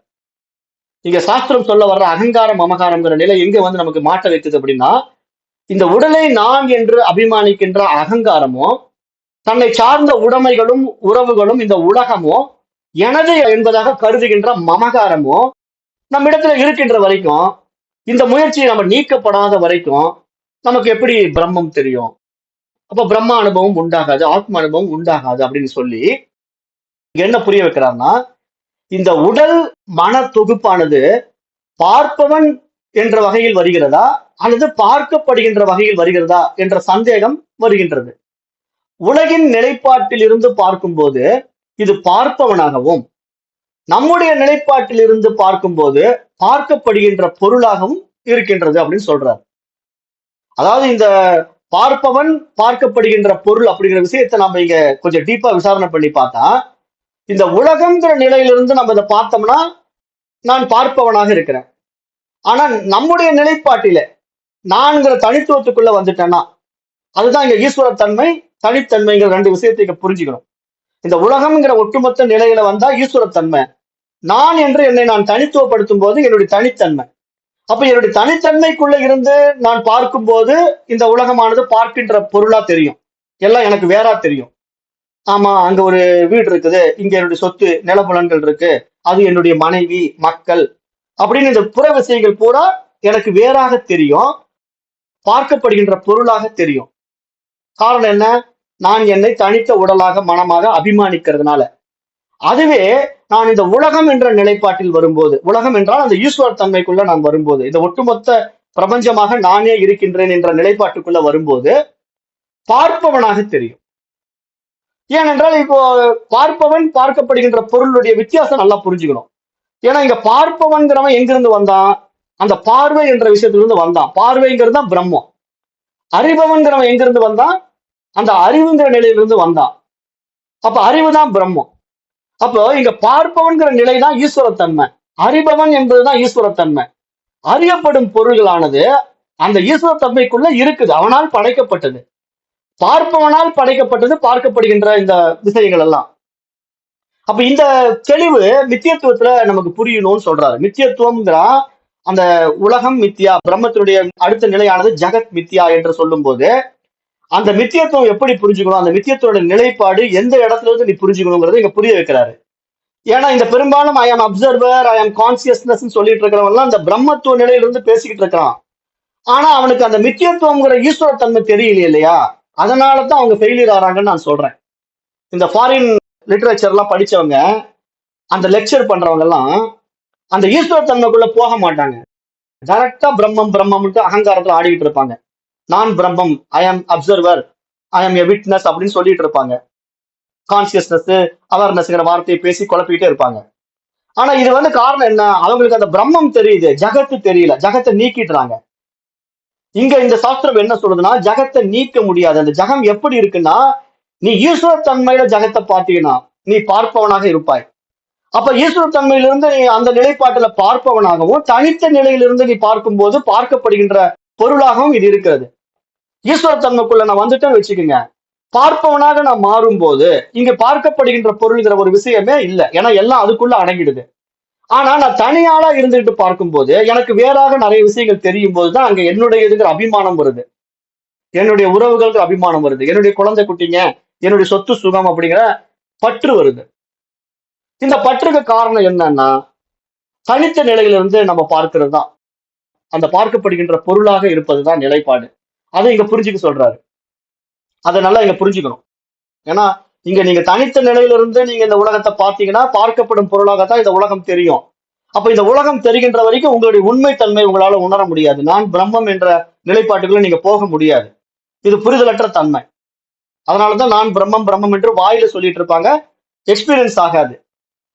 இங்க சாஸ்திரம் சொல்ல வர்ற அகங்காரம் மமகாரம்ங்கிற நிலை எங்க வந்து நமக்கு மாட்ட வைக்குது அப்படின்னா, இந்த உடலை நான் என்று அபிமானிக்கின்ற அகங்காரமோ, தன்னை சார்ந்த உடைமைகளும் உறவுகளும் இந்த உலகமோ எனது என்பதாக கருதுகின்ற மமகாரமோ நம்ம இடத்துல இருக்கின்ற வரைக்கும், இந்த முயற்சியை நம்ம நீக்கப்படாத வரைக்கும் நமக்கு எப்படி பிரம்மம் தெரியும்? அப்ப பிரம்ம அனுபவம் உண்டாகாது, ஆத்ம அனுபவம் உண்டாகாது அப்படின்னு சொல்லி என்ன புரிய வைக்கிறார்னா, இந்த உடல் மன தொகுப்பானது பார்ப்பவன் என்ற வகையில் வருகிறதா அல்லது பார்க்கப்படுகின்ற வகையில் வருகிறதா என்ற சந்தேகம் வருகின்றது. உலகின் நிலைப்பாட்டில் இருந்து பார்க்கும்போது இது பார்ப்பவனாகவும், நம்முடைய நிலைப்பாட்டில் இருந்து பார்க்கும்போது பார்க்கப்படுகின்ற பொருளாகவும் இருக்கின்றது அப்படின்னு சொல்றார். அதாவது இந்த பார்ப்பவன் பார்க்கப்படுகின்ற பொருள் அப்படிங்கிற விஷயத்தை நம்ம இங்க கொஞ்சம் டீப்பா விசாரணை பண்ணி பார்த்தா, இந்த உலகங்கிற நிலையிலிருந்து நம்ம இதை பார்த்தோம்னா நான் பார்ப்பவனாக இருக்கிறேன். ஆனா நம்முடைய நிலைப்பாட்டில நான்கிற தனித்துவத்துக்குள்ள வந்துட்டேன்னா, அதுதான் இங்க ஈஸ்வரத்தன்மை தனித்தன்மைங்கிற ரெண்டு விஷயத்தை இங்க புரிஞ்சுக்கணும். இந்த உலகம்ங்கிற ஒட்டுமொத்த நிலையில வந்தா ஈஸ்வரத்தன்மை, நான் என்று என்னை நான் தனித்துவப்படுத்தும் போது என்னுடைய தனித்தன்மை. அப்ப என்னுடைய தனித்தன்மைக்குள்ள இருந்து நான் பார்க்கும்போது இந்த உலகமானது பார்க்கின்ற பொருளா தெரியும், எல்லாம் எனக்கு வேறா தெரியும். ஆமா, அங்க ஒரு வீடு இருக்குது, இங்க என்னுடைய சொத்து நிலப்புலன்கள் இருக்கு, அது என்னுடைய மனைவி மக்கள் அப்படின்னு இந்த புற விஷயங்கள் பூரா எனக்கு வேறாக தெரியும், பார்க்கப்படுகின்ற பொருளாக தெரியும். காரணம் என்ன? நான் என்னை தனித்த உடலாக மனமாக அபிமானிக்கிறதுனால. அதுவே நான் இந்த உலகம் என்ற நிலைப்பாட்டில் வரும்போது, உலகம் என்றால் அந்த ஈஸ்வர தன்மைக்குள்ள நான் வரும்போது, இந்த ஒட்டுமொத்த பிரபஞ்சமாக நானே இருக்கின்றேன் என்ற நிலைப்பாட்டுக்குள்ள வரும்போது பார்ப்பவனாக தெரியும். ஏனென்றால் இப்போ பார்ப்பவன் பார்க்கப்படுகின்ற பொருளுடைய வித்தியாசம் நல்லா புரிஞ்சுக்கணும். ஏன்னா இங்க பார்ப்பவன்கிறவன் எங்கிருந்து வந்தான்? அந்த பார்வை என்ற விஷயத்திலிருந்து வந்தான். பார்வைங்கிறது தான் பிரம்மம். அறிபவன்கிறவன் எங்கிருந்து வந்தான்? அந்த அறிவுங்கிற நிலையிலிருந்து வந்தான். அப்ப அறிவு தான் பிரம்மம். அப்போ இங்க பார்ப்பவன்கிற நிலை தான் ஈஸ்வரத்தன்மை. அறிபவன் என்பதுதான் ஈஸ்வரத்தன்மை. அறியப்படும் பொருள்களானது அந்த ஈஸ்வரத்தன்மைக்குள்ள இருக்குது. அவனால் படைக்கப்பட்டது. பார்ப்பவனால் படைக்கப்பட்டது பார்க்கப்படுகின்ற இந்த விஷயங்கள் எல்லாம். அப்ப இந்த தெளிவு மித்தியத்துவத்துல நமக்கு புரியணும்னு சொல்றாரு. மித்தியத்துவம்ங்கிற அந்த உலகம் மித்தியா, பிரம்மத்தினுடைய அடுத்த நிலையானது ஜெகத் மித்தியா என்று சொல்லும் போது அந்த மித்தியத்துவம் எப்படி புரிஞ்சுக்கணும், அந்த மித்தியத்தோட நிலைப்பாடு எந்த இடத்துல இருந்து நீ புரிஞ்சுக்கணுங்கிறத இங்க புரிய வைக்கிறாரு. ஏன்னா இந்த பெரும்பாலும் ஐ ஆம் அப்சர்வர், ஐ ஆம் கான்சியஸ்னஸ் சொல்லிட்டு இருக்கிறவங்க அந்த பிரம்மத்துவ நிலையிலிருந்து பேசிக்கிட்டு இருக்கிறான். ஆனா அவனுக்கு அந்த மித்தியத்துவம்ங்கிற ஈஸ்வர தன்மை தெரியல இல்லையா? அதனாலதான் அவங்க ஃபெயிலியர் ஆறாங்கன்னு நான் சொல்றேன். இந்த ஃபாரின் லிட்டரேச்சர் எல்லாம் படிச்சவங்க, அந்த லெக்சர் பண்றவங்க எல்லாம் அந்த ஈஸ்வர தன்மைக்குள்ள போக மாட்டாங்க. டைரக்டா பிரம்மம் பிரம்மம்ட்டு அகங்காரத்துல ஆடிக்கிட்டு இருப்பாங்க. நான் பிரம்மம், ஐ ஆம் அப்சர்வர், ஐ ஆம் எ விட்னஸ் அப்படின்னு சொல்லிட்டு இருப்பாங்க. கான்சியஸ்னஸ், அவேர்னஸ்ங்கிற வார்த்தையை பேசி குழப்பிக்கிட்டே இருப்பாங்க. ஆனா இது காரணம் என்ன? அவங்களுக்கு அந்த பிரம்மம் தெரியுது, ஜகத்து தெரியல, ஜகத்தை நீக்கிட்டுறாங்க. இங்க இந்த சாஸ்திரம் என்ன சொல்றதுன்னா, ஜகத்தை நீக்க முடியாது. அந்த ஜகம் எப்படி இருக்குன்னா, நீ ஈஸ்வர தன்மையில ஜகத்தை பார்த்தீங்கன்னா நீ பார்ப்பவனாக இருப்பாய். அப்ப ஈஸ்வர தன்மையிலிருந்து நீ அந்த நிலைப்பாட்டுல பார்ப்பவனாகவும், தனித்த நிலையிலிருந்து நீ பார்க்கும்போது பார்க்கப்படுகின்ற பொருளாகவும் இது இருக்கிறது. ஈஸ்வர தன்மைக்குள்ள நான் வந்துட்டேன்னு வச்சுக்கோங்க, பார்ப்பவனாக நான் மாறும்போது இங்க பார்க்கப்படுகின்ற பொருள்கிற ஒரு விஷயமே இல்லை. ஏன்னா எல்லாம் அதுக்குள்ள அடங்கிடுது. ஆனா நான் தனியாளா இருந்துகிட்டு பார்க்கும்போது எனக்கு வேறாக நிறைய விஷயங்கள் தெரியும் போதுதான் அங்க என்னுடைய இதுங்கிற அபிமானம் வருது, என்னுடைய உறவுகளுக்கு அபிமானம் வருது, என்னுடைய குழந்தை குட்டிங்க, என்னுடைய சொத்து சுகம் அப்படிங்கிற பற்று வருது. இந்த பற்றுக்கு காரணம் என்னன்னா, தனித்த நிலையிலிருந்து நம்ம பார்க்கிறது தான், அந்த பார்க்கப்படுகின்ற பொருளாக இருப்பதுதான் நிலைப்பாடு. அதை இங்க புரிஞ்சுக்க சொல்றாரு. அதை நல்லா இங்க புரிஞ்சுக்கணும். ஏன்னா இங்க நீங்க தனித்த நிலையிலிருந்து நீங்க இந்த உலகத்தை பார்த்தீங்கன்னா பார்க்கப்படும் பொருளாகத்தான் இந்த உலகம் தெரியும். அப்ப இந்த உலகம் தெரிகின்ற வரைக்கும் உங்களுடைய உண்மை தன்மை உங்களால உணர முடியாது. நான் பிரம்மம் என்ற நிலைப்பாட்டுக்குள்ள நீங்க போக முடியாது. இது புரிதலற்ற தன்மை. அதனாலதான் நான் பிரம்மம் பிரம்மம் என்று வாயில சொல்லிட்டு இருப்பாங்க, எக்ஸ்பீரியன்ஸ் ஆகாது.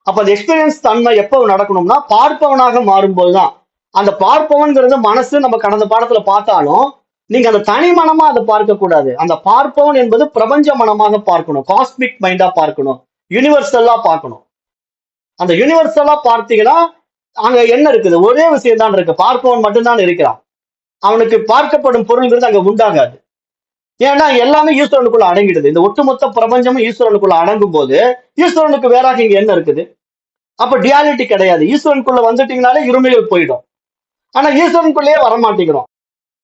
அப்ப அந்த எக்ஸ்பீரியன்ஸ் தன்மை எப்போ நடக்கணும்னா பார்ப்பவனாக மாறும்போதுதான். அந்த பார்ப்பவன்கிறது மனசு நம்ம கடந்த பாடத்துல பார்த்தாலும் நீங்க அந்த தனி மனமா அதை பார்க்க கூடாது. அந்த பார்ப்பவன் என்பது பிரபஞ்ச மனமாக பார்க்கணும், காஸ்மிக் மைண்டா பார்க்கணும், யூனிவர்சலா பார்க்கணும். அந்த யூனிவர்சலா பார்த்தீங்கன்னா அங்க என்ன இருக்குது? ஒரே விஷயம் தான் இருக்கு, பார்ப்பவன் மட்டும்தான் இருக்கிறான். அவனுக்கு பார்க்கப்படும் பொருள்ங்கிறது அங்க உண்டாகாது. ஏன்னா எல்லாமே ஈஸ்வரனுக்குள்ள அடங்கிடுது. இந்த ஒட்டுமொத்த பிரபஞ்சமும் ஈஸ்வரனுக்குள்ள அடங்கும் போது ஈஸ்வரனுக்கு வேறாக இங்க என்ன இருக்குது? அப்ப டியாலிட்டி கிடையாது. ஈஸ்வரனுக்குள்ள வந்துட்டீங்கனாலே இருமைகள் போயிடும். ஆனா ஈஸ்வரனுக்குள்ளேயே வரமாட்டேங்கிறோம்.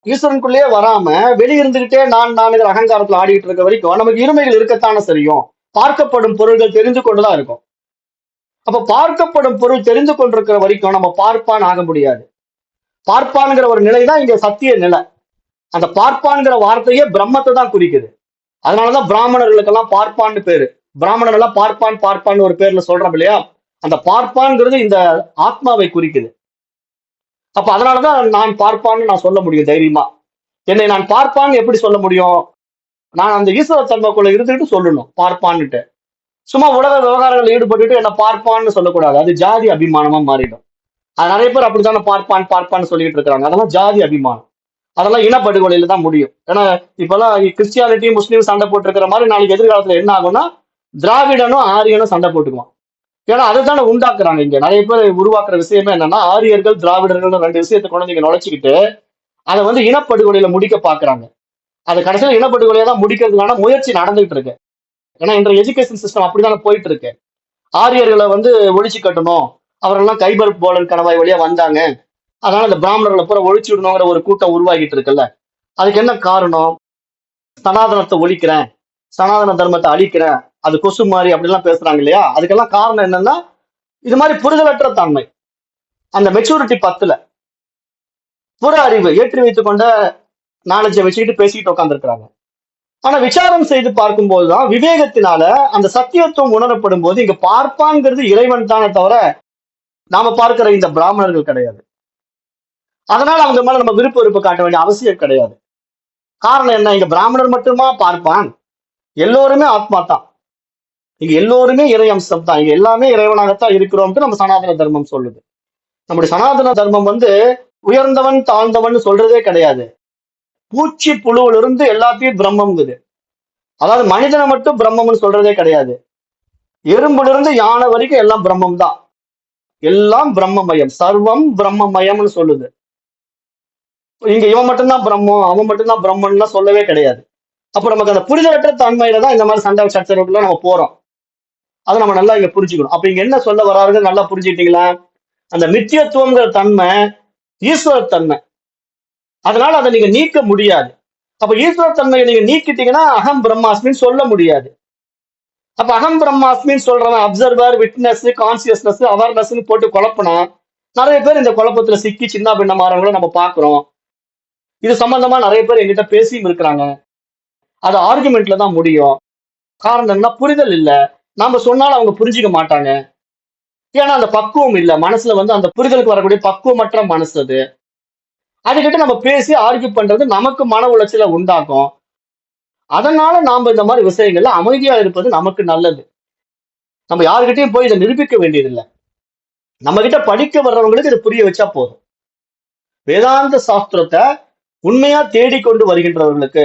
ஈஸ்வரனுக்குள்ளேயே வராம வெளியிருந்துகிட்டே நான் அகங்காரத்துல ஆடிட்டு இருக்க வரைக்கும் நமக்கு இருமைகள் இருக்கத்தானே தெரியும். பார்க்கப்படும் பொருள்கள் தெரிந்து கொண்டுதான் இருக்கும். அப்ப பார்க்கப்படும் பொருள் தெரிந்து கொண்டிருக்கிற வரைக்கும் நம்ம பார்ப்பான் ஆக முடியாது. பார்ப்பான்கிற ஒரு நிலைதான் இங்க சத்திய நிலை. அந்த பார்ப்பான்கிற வார்த்தையே பிரம்மத்தை தான் குறிக்குது. அதனாலதான் பிராமணர்களுக்கெல்லாம் பார்ப்பான்னு பேரு. பிராமணர் எல்லாம் பார்ப்பான் பார்ப்பான்னு ஒரு பேர்ல சொல்றோம் இல்லையா? அந்த பார்ப்பான்ங்கிறது இந்த ஆத்மாவை குறிக்குது. அப்ப அதனாலதான் நான் பார்ப்பான்னு நான் சொல்ல முடியும் தைரியமா. என்னை நான் பார்ப்பான்னு எப்படி சொல்ல முடியும்? நான் அந்த ஈஸ்வர தன்மைக்குள்ள இருந்துட்டு சொல்லணும் பார்ப்பான்னுட்டு. சும்மா உலக விவகாரங்கள் ஈடுபட்டுட்டு என்ன பார்ப்பான்னு சொல்லக்கூடாது. அது ஜாதி அபிமானமா மாறிடும். அது நிறைய பேர் அப்படித்தானே பார்ப்பான் பார்ப்பான்னு சொல்லிட்டு இருக்காங்க. அதெல்லாம் ஜாதி அபிமானம். அதெல்லாம் இனப்படுகொலையில தான் முடியும். ஏன்னா இப்பெல்லாம் கிறிஸ்டியானிட்டி முஸ்லீம் சண்டை போட்டு இருக்கிற மாதிரி நாளைக்கு எதிர்காலத்துல என்ன ஆகும்னா திராவிடனும் ஆரியனும் சண்டை போட்டுக்குவான். ஏன்னா அதை தானே உண்டாக்குறாங்க. இங்க நிறைய பேர் உருவாக்குற விஷயமே என்னன்னா ஆரியர்கள் திராவிடர்கள் ரெண்டு விஷயத்தை குழந்தைங்க நுழைச்சிக்கிட்டு அதை இனப்படுகொலையில முடிக்க பாக்குறாங்க. அது கடைசியில் இனப்படுகொலையை தான் முடிக்கிறதுக்கான முயற்சி நடந்துகிட்டு இருக்கு. ஏன்னா இன்றைய எஜுகேஷன் சிஸ்டம் அப்படித்தானே போயிட்டு இருக்கு. ஆரியர்களை ஒழிச்சு கட்டணும், அவரெல்லாம் கைபர் போலன் கணவாய் வழியா வந்தாங்க, அதனால இந்த பிராமணர்களை பூரா ஒழிச்சு விடணுங்கிற ஒரு கூட்டம் உருவாகிட்டு இருக்குல்ல. அதுக்கு என்ன காரணம்? சனாதனத்தை ஒழிக்கிறேன், சனாதன தர்மத்தை அழிக்கிறேன், அது கொசு மாதிரி அப்படிலாம் பேசுறாங்க இல்லையா? அதுக்கெல்லாம் காரணம் என்னன்னா இது மாதிரி புரிதலற்ற தன்மை. அந்த மெச்சூரிட்டி 10ல புற அறிவு ஏற்றி வைத்துக் கொண்ட நாலேஜை வச்சுக்கிட்டு பேசிக்கிட்டு உட்காந்துருக்கிறாங்க. ஆனா விசாரம் செய்து பார்க்கும்போதுதான் விவேகத்தினால அந்த சத்தியத்துவம் உணரப்படும் போது இங்க பார்ப்பான்ங்கிறது இறைவன் தானே தவிர நாம பார்க்கிற இந்த பிராமணர்கள் கிடையாது. அதனால அவங்க மேல நம்ம விருப்ப வெறுப்பு காட்ட வேண்டிய அவசியம் கிடையாது. காரணம் என்ன? இங்க பிராமணர் மட்டுமா பார்ப்பான்? எல்லோருமே ஆத்மா தான். இங்க எல்லோருமே இறை அம்சம் தான். இங்க எல்லாமே இறைவனாகத்தான் இருக்கிறோம்ட்டு நம்ம சனாதன தர்மம் சொல்லுது. நம்முடைய சனாதன தர்மம் உயர்ந்தவன் தாழ்ந்தவன் சொல்றதே கிடையாது. பூச்சி புழுவிலிருந்து இருந்து எல்லாத்தையும் பிரம்மங்குது. அதாவது மனிதனை மட்டும் பிரம்மம்னு சொல்றதே கிடையாது. எறும்புல இருந்து யானை வரைக்கும் எல்லாம் பிரம்மம் தான். எல்லாம் பிரம்மமயம், சர்வம் பிரம்மமயம்னு சொல்லுது. இங்க இவன் மட்டும்தான் பிரம்மம், அவன் மட்டும்தான் பிரம்மன் சொல்லவே கிடையாது. அப்ப நமக்கு அந்த புரிதலற்ற தன்மையில தான் இந்த மாதிரி சண்டை சச்சரவுக்குள்ள நம்ம போறோம். அதை நம்ம நல்லா இங்க புரிஞ்சுக்கணும். அப்ப இங்க என்ன சொல்ல வராருன்னு நல்லா புரிஞ்சுக்கிட்டீங்களா? அந்த மித்தியத்துவங்கிற தன்மை ஈஸ்வர தன்மை. அதனால அதை நீங்க நீக்க முடியாது. அப்ப ஈஸ்வர தன்மையை நீங்க நீக்கிட்டீங்கன்னா அகம் பிரம்மாஸ்மின்னு சொல்ல முடியாது. அப்ப அகம் பிரம்மாஸ்மின்னு சொல்றவன் அப்சர்வர், விட்னஸ், கான்சியஸ்னஸ், அவேர்னஸ் போட்டு குழப்பினா நிறைய பேர் இந்த குழப்பத்துல சிக்கி சின்ன பின்னமாறவங்களும் நம்ம பாக்குறோம். இது சம்பந்தமா நிறைய பேர் எங்கிட்ட பேசியும் இருக்கிறாங்க. அது ஆர்குமெண்ட்ல தான் முடியும். காரணம் என்ன? புரிதல் இல்ல. நாம சொன்னாலும் அவங்க புரிஞ்சுக்க மாட்டாங்க. ஏன்னா அந்த பக்குவம் இல்ல. மனசுல அந்த புரிதலுக்கு வரக்கூடிய பக்குவமற்ற மனசு அது. அதுகிட்ட நம்ம பேசி ஆர்கியூ பண்றது நமக்கு மன உளைச்சலை உண்டாக்கும். அதனால நாம இந்த மாதிரி விஷயங்கள்ல அமைதியா இருப்பது நமக்கு நல்லது. நம்ம யாருக்கிட்டையும் போய் இதை நிரூபிக்க வேண்டியதில்லை. நம்ம கிட்ட படிக்க வர்றவங்களுக்கு இதை புரிய வச்சா போதும். வேதாந்த சாஸ்திரத்தை உண்மையா தேடிக்கொண்டு வருகின்றவர்களுக்கு,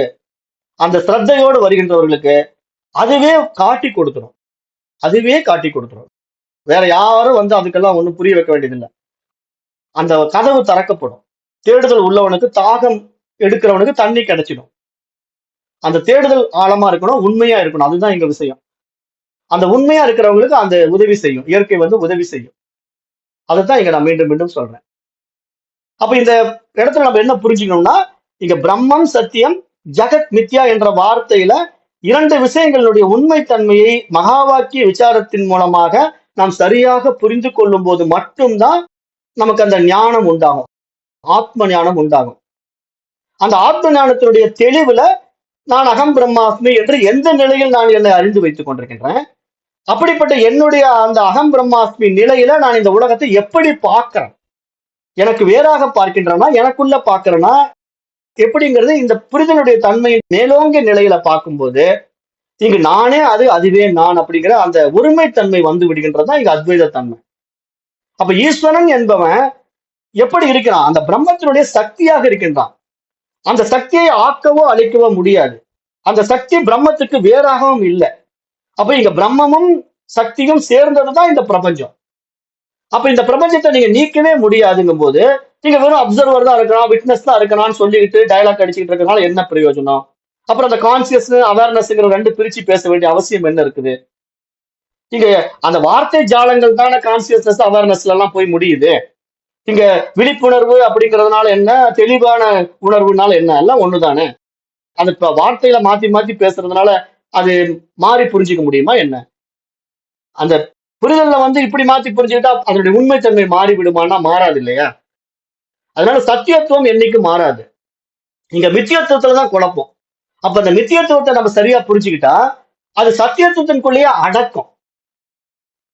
அந்த சிரத்தையோடு வருகின்றவர்களுக்கு அதுவே காட்டி கொடுத்துரும். அதுவே காட்டி கொடுத்துரும். வேற யாரும் அதுக்கெல்லாம் ஒண்ணும் புரிய வைக்க வேண்டியதில்லை. அந்த கதவு திறக்கப்படும். தேடுதல் உள்ளவனுக்கு, தாகம் எடுக்கிறவனுக்கு தண்ணி கிடைச்சிடும். அந்த தேடுதல் ஆழமா இருக்கணும், உண்மையா இருக்கணும். அதுதான் இங்க விஷயம். அந்த உண்மையா இருக்கிறவங்களுக்கு அந்த உதவி செய்யும். இயற்கை உதவி செய்யும். அதைத்தான் இங்க நான் மீண்டும் மீண்டும் சொல்றேன். அப்ப இந்த இடத்துல நம்ம என்ன புரிஞ்சுக்கணும்னா, இங்க பிரம்மம் சத்தியம், ஜகத் மித்யா என்ற வார்த்தையில 2 விஷயங்களுடைய உண்மைத்தன்மையை மகா வாக்கிய விசாரத்தின் மூலமாக நாம் சரியாக புரிந்து கொள்ளும் போது மட்டும்தான் நமக்கு அந்த ஞானம் உண்டாகும், ஆத்ம ஞானம் உண்டாகும். அந்த ஆத்ம ஞானத்தினுடைய தெளிவுல நான் அகம் பிரம்மாஸ்மி என்று எந்த நிலையில் நான் என்னை அறிந்து வைத்துக் கொண்டிருக்கின்றேன், அப்படிப்பட்ட என்னுடைய அந்த அகம் பிரம்மாஸ்மி நிலையில நான் இந்த உலகத்தை எப்படி பார்க்கிறேன், எனக்கு வேறாக பார்க்கின்றனா, எனக்குள்ள பார்க்கிறேன்னா எப்படிங்கிறது இந்த புரிதலுடைய தன்மையின் மேலோங்கிய நிலையில பார்க்கும்போது இங்கு நானே அது, அதுவே நான் அப்படிங்கிற அந்த ஒருமைத்தன்மை விடுகின்றதுதான் இங்க அத்வைத தன்மை. அப்ப ஈஸ்வரன் என்பவன் எப்படி இருக்கிறான்? அந்த பிரம்மத்தினுடைய சக்தியாக இருக்கின்றான். அந்த சக்தியை ஆக்கவோ அழிக்கவோ முடியாது. அந்த சக்தி பிரம்மத்துக்கு வேறாகவும் இல்லை. அப்ப இங்க பிரம்மமும் சக்தியும் சேர்ந்ததுதான் இந்த பிரபஞ்சம். அப்ப இந்த பிரபஞ்சத்தை நீங்க நீக்கவே முடியாதுங்கும் போது நீங்க வெறும் அப்சர்வர் தான் இருக்கிறான், விட்னஸ் தான் இருக்கிறான்னு சொல்லிக்கிட்டு டயலாக் அடிச்சுக்கிட்டு இருக்கனால என்ன பிரயோஜனம்? அப்புறம் அந்த கான்சியஸ் அவேர்னஸ்ங்கிற 2 பிரிச்சு பேச வேண்டிய அவசியம் என்ன இருக்குது? இங்க அந்த வார்த்தை ஜாலங்கள் தானே கான்சியஸ்னஸ் அவேர்னஸ்ல எல்லாம் போய் முடியுது. இங்க விழிப்புணர்வு அப்படிங்கிறதுனால என்ன, தெளிவான உணர்வுனால என்ன, எல்லாம் ஒண்ணுதானே. அந்த வார்த்தையில மாத்தி மாத்தி பேசுறதுனால அது மாறி புரிஞ்சுக்க முடியுமா என்ன? அந்த புரிதல்ல இப்படி மாத்தி புரிஞ்சுக்கிட்டா அதனுடைய உண்மைத்தன்மை மாறி விடுமானா மாறாது இல்லையா? அதனால சத்தியத்துவம் என்னைக்கு மாறாது. இங்க மித்தியத்துவத்துலதான் குழப்பம். அப்ப அந்த மித்தியத்துவத்தை நம்ம சரியா புரிஞ்சுக்கிட்டா அது சத்தியத்துவத்தின்குள்ளேயே அடக்கம்.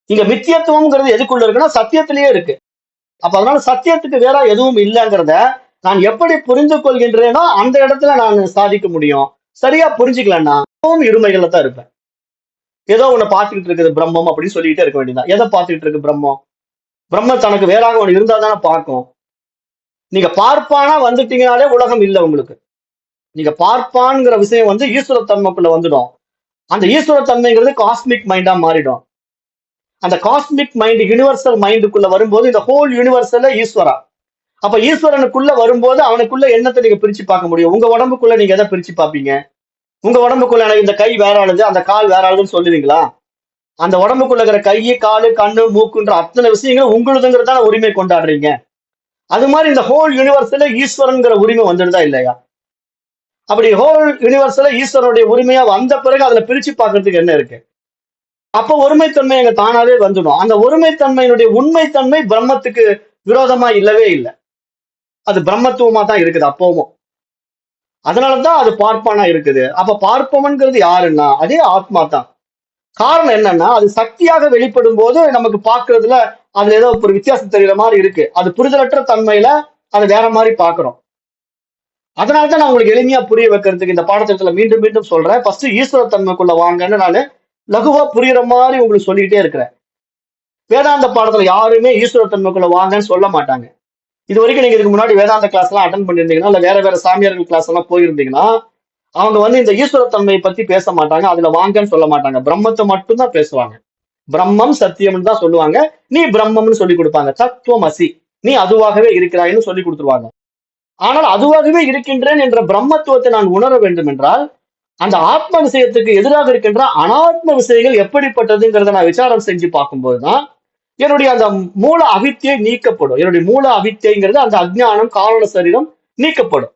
இங்க மித்தியத்துவம்ங்கிறது எதுக்குள்ள இருக்குன்னா சத்தியத்திலேயே இருக்கு. அப்ப அதனால சத்தியத்துக்கு வேற எதுவும் இல்லைங்கிறத நான் எப்படி புரிந்து கொள்கின்றேனோ அந்த இடத்துல நான் சாதிக்க முடியும். சரியா புரிஞ்சுக்கலன்னா இருமைகள்ல தான் இருப்பேன். ஏதோ ஒண்ணு பார்த்துக்கிட்டு இருக்குது பிரம்மம் அப்படின்னு சொல்லிக்கிட்டே இருக்க வேண்டியதான். எதை பார்த்துக்கிட்டு இருக்கு பிரம்மம்? பிரம்மம் தனக்கு வேறாக ஒண்ணு இருந்தா தானே பார்க்கும். நீங்க பார்ப்பானா வந்துட்டீங்கனாலே உலகம் இல்லை உங்களுக்கு. நீங்க பார்ப்பான்ங்கிற விஷயம் ஈஸ்வர தன்மைக்குள்ள வந்துடும். அந்த ஈஸ்வர தன்மைங்கிறது காஸ்மிக் மைண்டா மாறிடும். அந்த காஸ்மிக் மைண்ட் யூனிவர்சல் மைண்டுக்குள்ள வரும்போது இந்த ஹோல் யூனிவர்சல்ல ஈஸ்வரா. அப்ப ஈஸ்வரனுக்குள்ள வரும்போது அவனுக்குள்ள என்னத்தை நீங்க பிரிச்சு பார்க்க முடியும்? உங்க உடம்புக்குள்ள நீங்க எதை பிரிச்சு பார்ப்பீங்க? உங்க உடம்புக்குள்ள எனக்கு இந்த கை வேற ஆளுது, அந்த கால் வேற ஆளுதுன்னு சொல்லுவீங்களா? அந்த உடம்புக்குள்ள இருக்கிற கை, காலு, கண்ணு, மூக்குன்ற அத்தனை விஷயங்கள் உங்களுதுங்கிறதான உரிமை கொண்டாடுறீங்க. அது மாதிரி இந்த ஹோல் யூனிவர்ஸ்ல ஈஸ்வரன்கிற உரிமை வந்துடுதா இல்லையா? அப்படி ஹோல் யூனிவர்ஸ்ல ஈஸ்வரனுடைய உரிமையா வந்த பிறகு அதுல பிரிச்சு பார்க்கறதுக்கு என்ன இருக்கு? அப்ப ஒருமைத்தன்மை அங்க தானாவே வந்துடும். அந்த ஒருமைத்தன்மையினுடைய உண்மைத்தன்மை பிரம்மத்துக்கு விரோதமா இல்லவே இல்லை. அது பிரம்மத்துவமா தான் இருக்குது அப்பவும். அதனாலதான் அது பார்ப்பானா இருக்குது. அப்ப பார்ப்பவன்கிறது யாருன்னா அதே ஆத்மா தான். காரணம் என்னன்னா அது சக்தியாக வெளிப்படும் போது நமக்கு பார்க்கறதுல அதுல ஏதோ ஒரு வித்தியாசம் தெரிகிற மாதிரி இருக்கு. அது புரிதலற்ற தன்மையில அதை வேற மாதிரி பாக்குறோம். அதனாலதான் நான் உங்களுக்கு எளிமையா புரிய வைக்கிறதுக்கு இந்த பாடத்திட்டத்துல மீண்டும் மீண்டும் சொல்றேன். ஃபர்ஸ்ட் ஈஸ்வர தன்மைக்குள்ள வாங்கன்னு நான் லகுவா புரியுற மாதிரி உங்களுக்கு சொல்லிக்கிட்டே இருக்கிறேன். வேதாந்த பாடத்துல யாருமே ஈஸ்வர தன்மைக்குள்ள வாங்கன்னு சொல்ல மாட்டாங்க. இது வரைக்கும் நீங்க இதுக்கு முன்னாடி வேதாந்த கிளாஸ் எல்லாம் அட்டன் பண்ணிருந்தீங்கன்னா இல்ல வேற வேற சாமியார்கள் கிளாஸ் எல்லாம் போயிருந்தீங்கன்னா அவங்க இந்த ஈஸ்வர தன்மையை பத்தி பேச மாட்டாங்க. அதுல வாங்கன்னு சொல்ல மாட்டாங்க. பிரம்மத்தை மட்டும் தான் பேசுவாங்க. பிரம்மம் சத்தியம்னு தான் சொல்லுவாங்க. நீ பிரம்மம்னு சொல்லி கொடுப்பாங்க. தத்துவம் அசி, நீ அதுவாகவே இருக்கிறாய்னு சொல்லி கொடுத்துருவாங்க. ஆனால் அதுவாகவே இருக்கின்றேன் என்ற பிரம்மத்துவத்தை நான் உணர வேண்டும் என்றால் அந்த ஆத்ம விஷயத்துக்கு எதிராக இருக்கின்ற அனாத்ம விஷயங்கள் எப்படிப்பட்டதுங்கிறத நான் விசாரம் செஞ்சு பார்க்கும்போதுதான் என்னுடைய அந்த மூல அவித்தியை நீக்கப்படும். என்னுடைய மூல அவித்தியங்கிறது அந்த அஜ்ஞானம் காரண சரீரம் நீக்கப்படும்.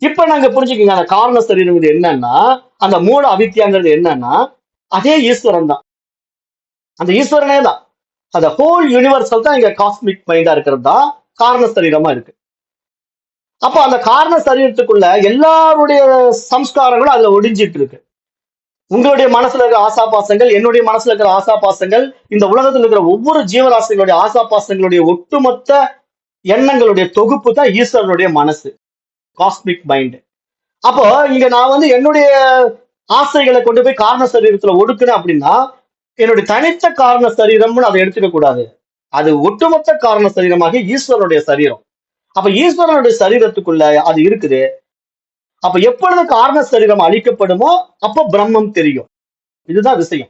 இப்ப நாங்க புரிஞ்சுக்கோங்க, அந்த காரண சரீரம் என்னன்னா அந்த மூல அவித்தியாங்கிறது என்னன்னா அதே ஈஸ்வரன் தான். அந்த ஈஸ்வரனே தான். அந்த ஹோல் யூனிவர்சல் தான் இங்க காஸ்மிக் மைண்டா இருக்கிறது தான் காரண சரீரமா இருக்கு. அப்ப அந்த காரண சரீரத்துக்குள்ள எல்லாருடைய சம்ஸ்காரங்களும் அதுல ஒடிஞ்சிட்டு இருக்கு. உங்களுடைய மனசுல இருக்கிற ஆசாபாசங்கள், என்னுடைய மனசுல இருக்கிற ஆசாபாசங்கள், இந்த உலகத்தில் இருக்கிற ஒவ்வொரு ஜீவராசிகளுடைய ஆசாபாசங்களுடைய ஒட்டுமொத்த எண்ணங்களுடைய தொகுப்பு தான் ஈஸ்வரனுடைய மனசு, காஸ்மிக் மைண்ட். அப்போ இங்க நான் என்னுடைய ஆசைகளை கொண்டு போய் காரண சரீரத்துல ஒடுக்குனேன் அப்படின்னா என்னுடைய தனித்த காரண சரீரம்னு அதை எடுத்துக்க கூடாது. அது ஒட்டுமொத்த காரண சரீரமாக ஈஸ்வரனுடைய சரீரம். அப்ப ஈஸ்வரனுடைய சரீரத்துக்குள்ள அது இருக்குது. அப்ப எப்பொழுது காரண சரீரம் அழிக்கப்படுமோ அப்ப பிரம்மம் தெரியும். இதுதான் விஷயம்.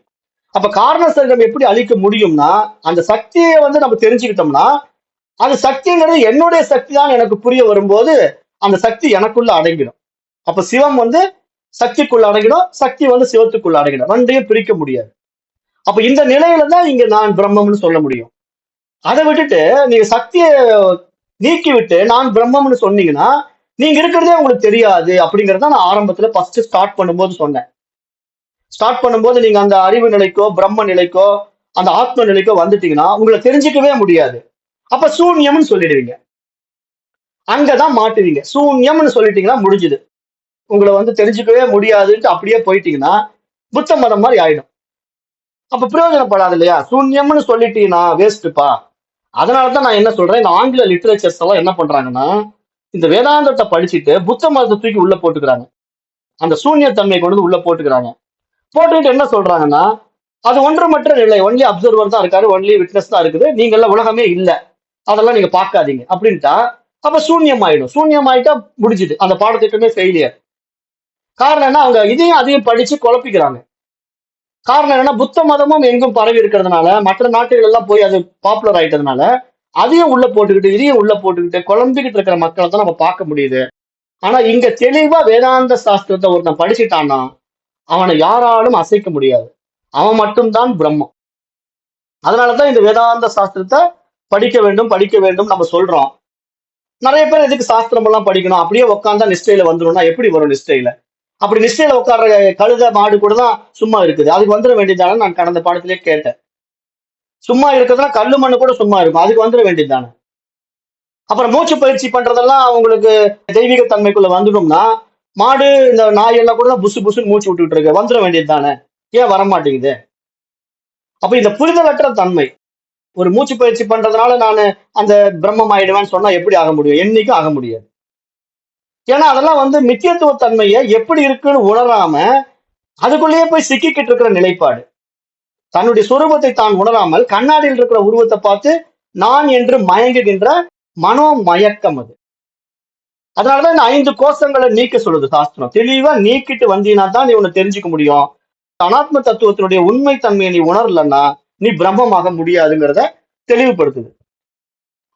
அப்ப காரண சரீரம் எப்படி அழிக்க முடியும்னா அந்த சக்தியை நம்ம தெரிஞ்சுக்கிட்டோம்னா அந்த சக்திங்கிறது என்னுடைய சக்தி தான் எனக்கு புரிய வரும்போது அந்த சக்தி எனக்குள்ள அடங்கிடும். அப்ப சிவம் சக்திக்குள்ள அடங்கிடும், சக்தி சிவத்துக்குள்ள அடங்கிடும். ரெண்டையும் பிரிக்க முடியாது. அப்ப இந்த நிலையில தான் இங்க நான் பிரம்மம்னு சொல்ல முடியும். அதை விட்டுட்டு நீங்க சக்தியை நீக்கி விட்டு நான் பிரம்மம்னு சொன்னீங்கன்னா நீங்க இருக்கிறதே உங்களுக்கு தெரியாது அப்படிங்கறத நான் ஆரம்பத்துல ஃபர்ஸ்ட் ஸ்டார்ட் பண்ணும்போது சொன்னேன். ஸ்டார்ட் பண்ணும்போது நீங்க அந்த அறிவு நிலைக்கோ பிரம்ம நிலைக்கோ அந்த ஆத்ம நிலைக்கோ வந்துட்டீங்கன்னா உங்களை தெரிஞ்சுக்கவே முடியாது. அப்ப சூன்யம்னு சொல்லிடுவீங்க, அங்கதான் மாட்டுவீங்க. சூன்யம்னு சொல்லிட்டீங்கன்னா முடிஞ்சுது. உங்களை தெரிஞ்சுக்கவே முடியாதுன்ட்டு அப்படியே போயிட்டீங்கன்னா புத்த மதம் மாதிரி ஆயிடும். அப்ப பிரயோஜனப்படாது இல்லையா? சூன்யம்னு சொல்லிட்டீங்கன்னா வேஸ்ட்டுப்பா. அதனாலதான் நான் என்ன சொல்றேன், இந்த ஆங்கில லிட்டரேச்சர்ஸ் எல்லாம் என்ன பண்றாங்கன்னா இந்த வேதாந்தத்தை படிச்சுட்டு புத்த மதத்தை தூக்கி உள்ள போட்டுக்கிறாங்க. அந்த சூன்யத்தன்மையை கொண்டு உள்ள போட்டுக்கிறாங்க. போட்டுக்கிட்டு என்ன சொல்றாங்கன்னா அது ஒன்றுமற்ற நிலை, ஒன்லி அப்சர்வர் தான் இருக்காரு, ஒன்லி விட்னஸ் தான் இருக்குது, நீங்க எல்லாம் உலகமே இல்லை, அதெல்லாம் நீங்க பார்க்காதீங்க அப்படின்ட்டா அப்ப சூன்யம் ஆயிடும். சூன்யம் ஆயிட்டா முடிஞ்சுது, அந்த பாடத்திட்டமே ஃபெயிலியர். காரணம் என்ன, அவங்க இதையும் அதையும் படிச்சு குழப்பிக்கிறாங்க. காரணம் என்னன்னா புத்த மதமும் எங்கும் பரவி இருக்கிறதுனால மற்ற நாட்டுகள் எல்லாம் போய் அது பாப்புலர் ஆயிட்டதுனால அதையும் உள்ள போட்டுக்கிட்டு இதையும் உள்ள போட்டுக்கிட்டு குழம்பிக்கிட்டு இருக்கிற மக்களை தான் நம்ம பார்க்க முடியுது. ஆனா இங்க தெளிவா வேதாந்த சாஸ்திரத்தை ஒருத்தன் படிச்சுட்டான்னா அவனை யாராலும் அசைக்க முடியாது. அவன் மட்டும்தான் பிரம்மம். அதனாலதான் இந்த வேதாந்த சாஸ்திரத்தை படிக்க வேண்டும் படிக்க வேண்டும் நம்ம சொல்றோம். நிறைய பேர் எதுக்கு சாஸ்திரம் எல்லாம் படிக்கணும், அப்படியே உட்காந்தா நிஷ்டையில வந்துடும்னா எப்படி வரும் நிஷ்டையில? அப்படி நிஷ்டையில உட்கார்ற கழுத மாடு கூட தான் சும்மா இருக்குது, அதுக்கு வந்துட வேண்டியதானே. நான் கடந்த பாடத்திலே கேட்டேன், சும்மா இருக்கிறதுனா கல்லு மண்ணு கூட சும்மா இருக்கும், அதுக்கு வந்துட வேண்டியதுதானே. அப்புறம் மூச்சு பயிற்சி பண்றதெல்லாம் உங்களுக்கு தெய்வீக தன்மைக்குள்ள வந்துடும்னா மாடு இந்த நாய் எல்லாம் கூட தான் புசு புசுன்னு மூச்சு விட்டுக்கிட்டு இருக்கு, வந்துட வேண்டியது தானே, ஏன் வரமாட்டேங்குது? அப்ப இந்த புரிதலற்ற தன்மை, ஒரு மூச்சு பயிற்சி பண்றதுனால நான் அந்த பிரம்மம் ஆயிடுவேன்னு சொன்னா எப்படி ஆக முடியும்? என்னைக்கும் ஆக முடியாது. ஏன்னா அதெல்லாம் மித்தியத்துவ தன்மையை எப்படி இருக்குன்னு உணராம அதுக்குள்ளேயே போய் சிக்கிக்கிட்டு இருக்கிற நிலைப்பாடு. தன்னுடைய சுரூபத்தை தான் உணராமல் கண்ணாடியில் இருக்கிற உருவத்தை பார்த்து நான் என்று மயங்குகின்ற மனோமயக்கம் அது. அதனாலதான் இந்த 5 கோஷங்களை நீக்க சொல்லுது சாஸ்திரம். தெளிவா நீக்கிட்டு வந்தீங்கன்னா தான் நீ உன்னை தெரிஞ்சுக்க முடியும். அனாத்ம தத்துவத்தினுடைய உண்மை தன்மையை நீ உணரலன்னா நீ பிரம்மமாக முடியாதுங்கிறத தெளிவுபடுத்துது.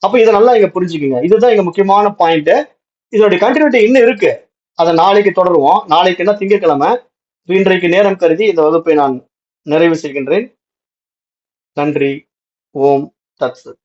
அப்ப இதை நல்லா இங்க புரிஞ்சுக்குங்க. இதுதான் இங்க முக்கியமான பாயிண்ட். இதனுடைய கண்டினியூட்டி இன்னும் இருக்கு, அதை நாளைக்கு தொடருவோம். நாளைக்கு என்ன, திங்கட்கிழமை. இன்றைக்கு நேரம் கருதி இந்த வகுப்பை நான் நிறைவு செய்கின்றேன். நன்றி. ஓம் தத் சத்.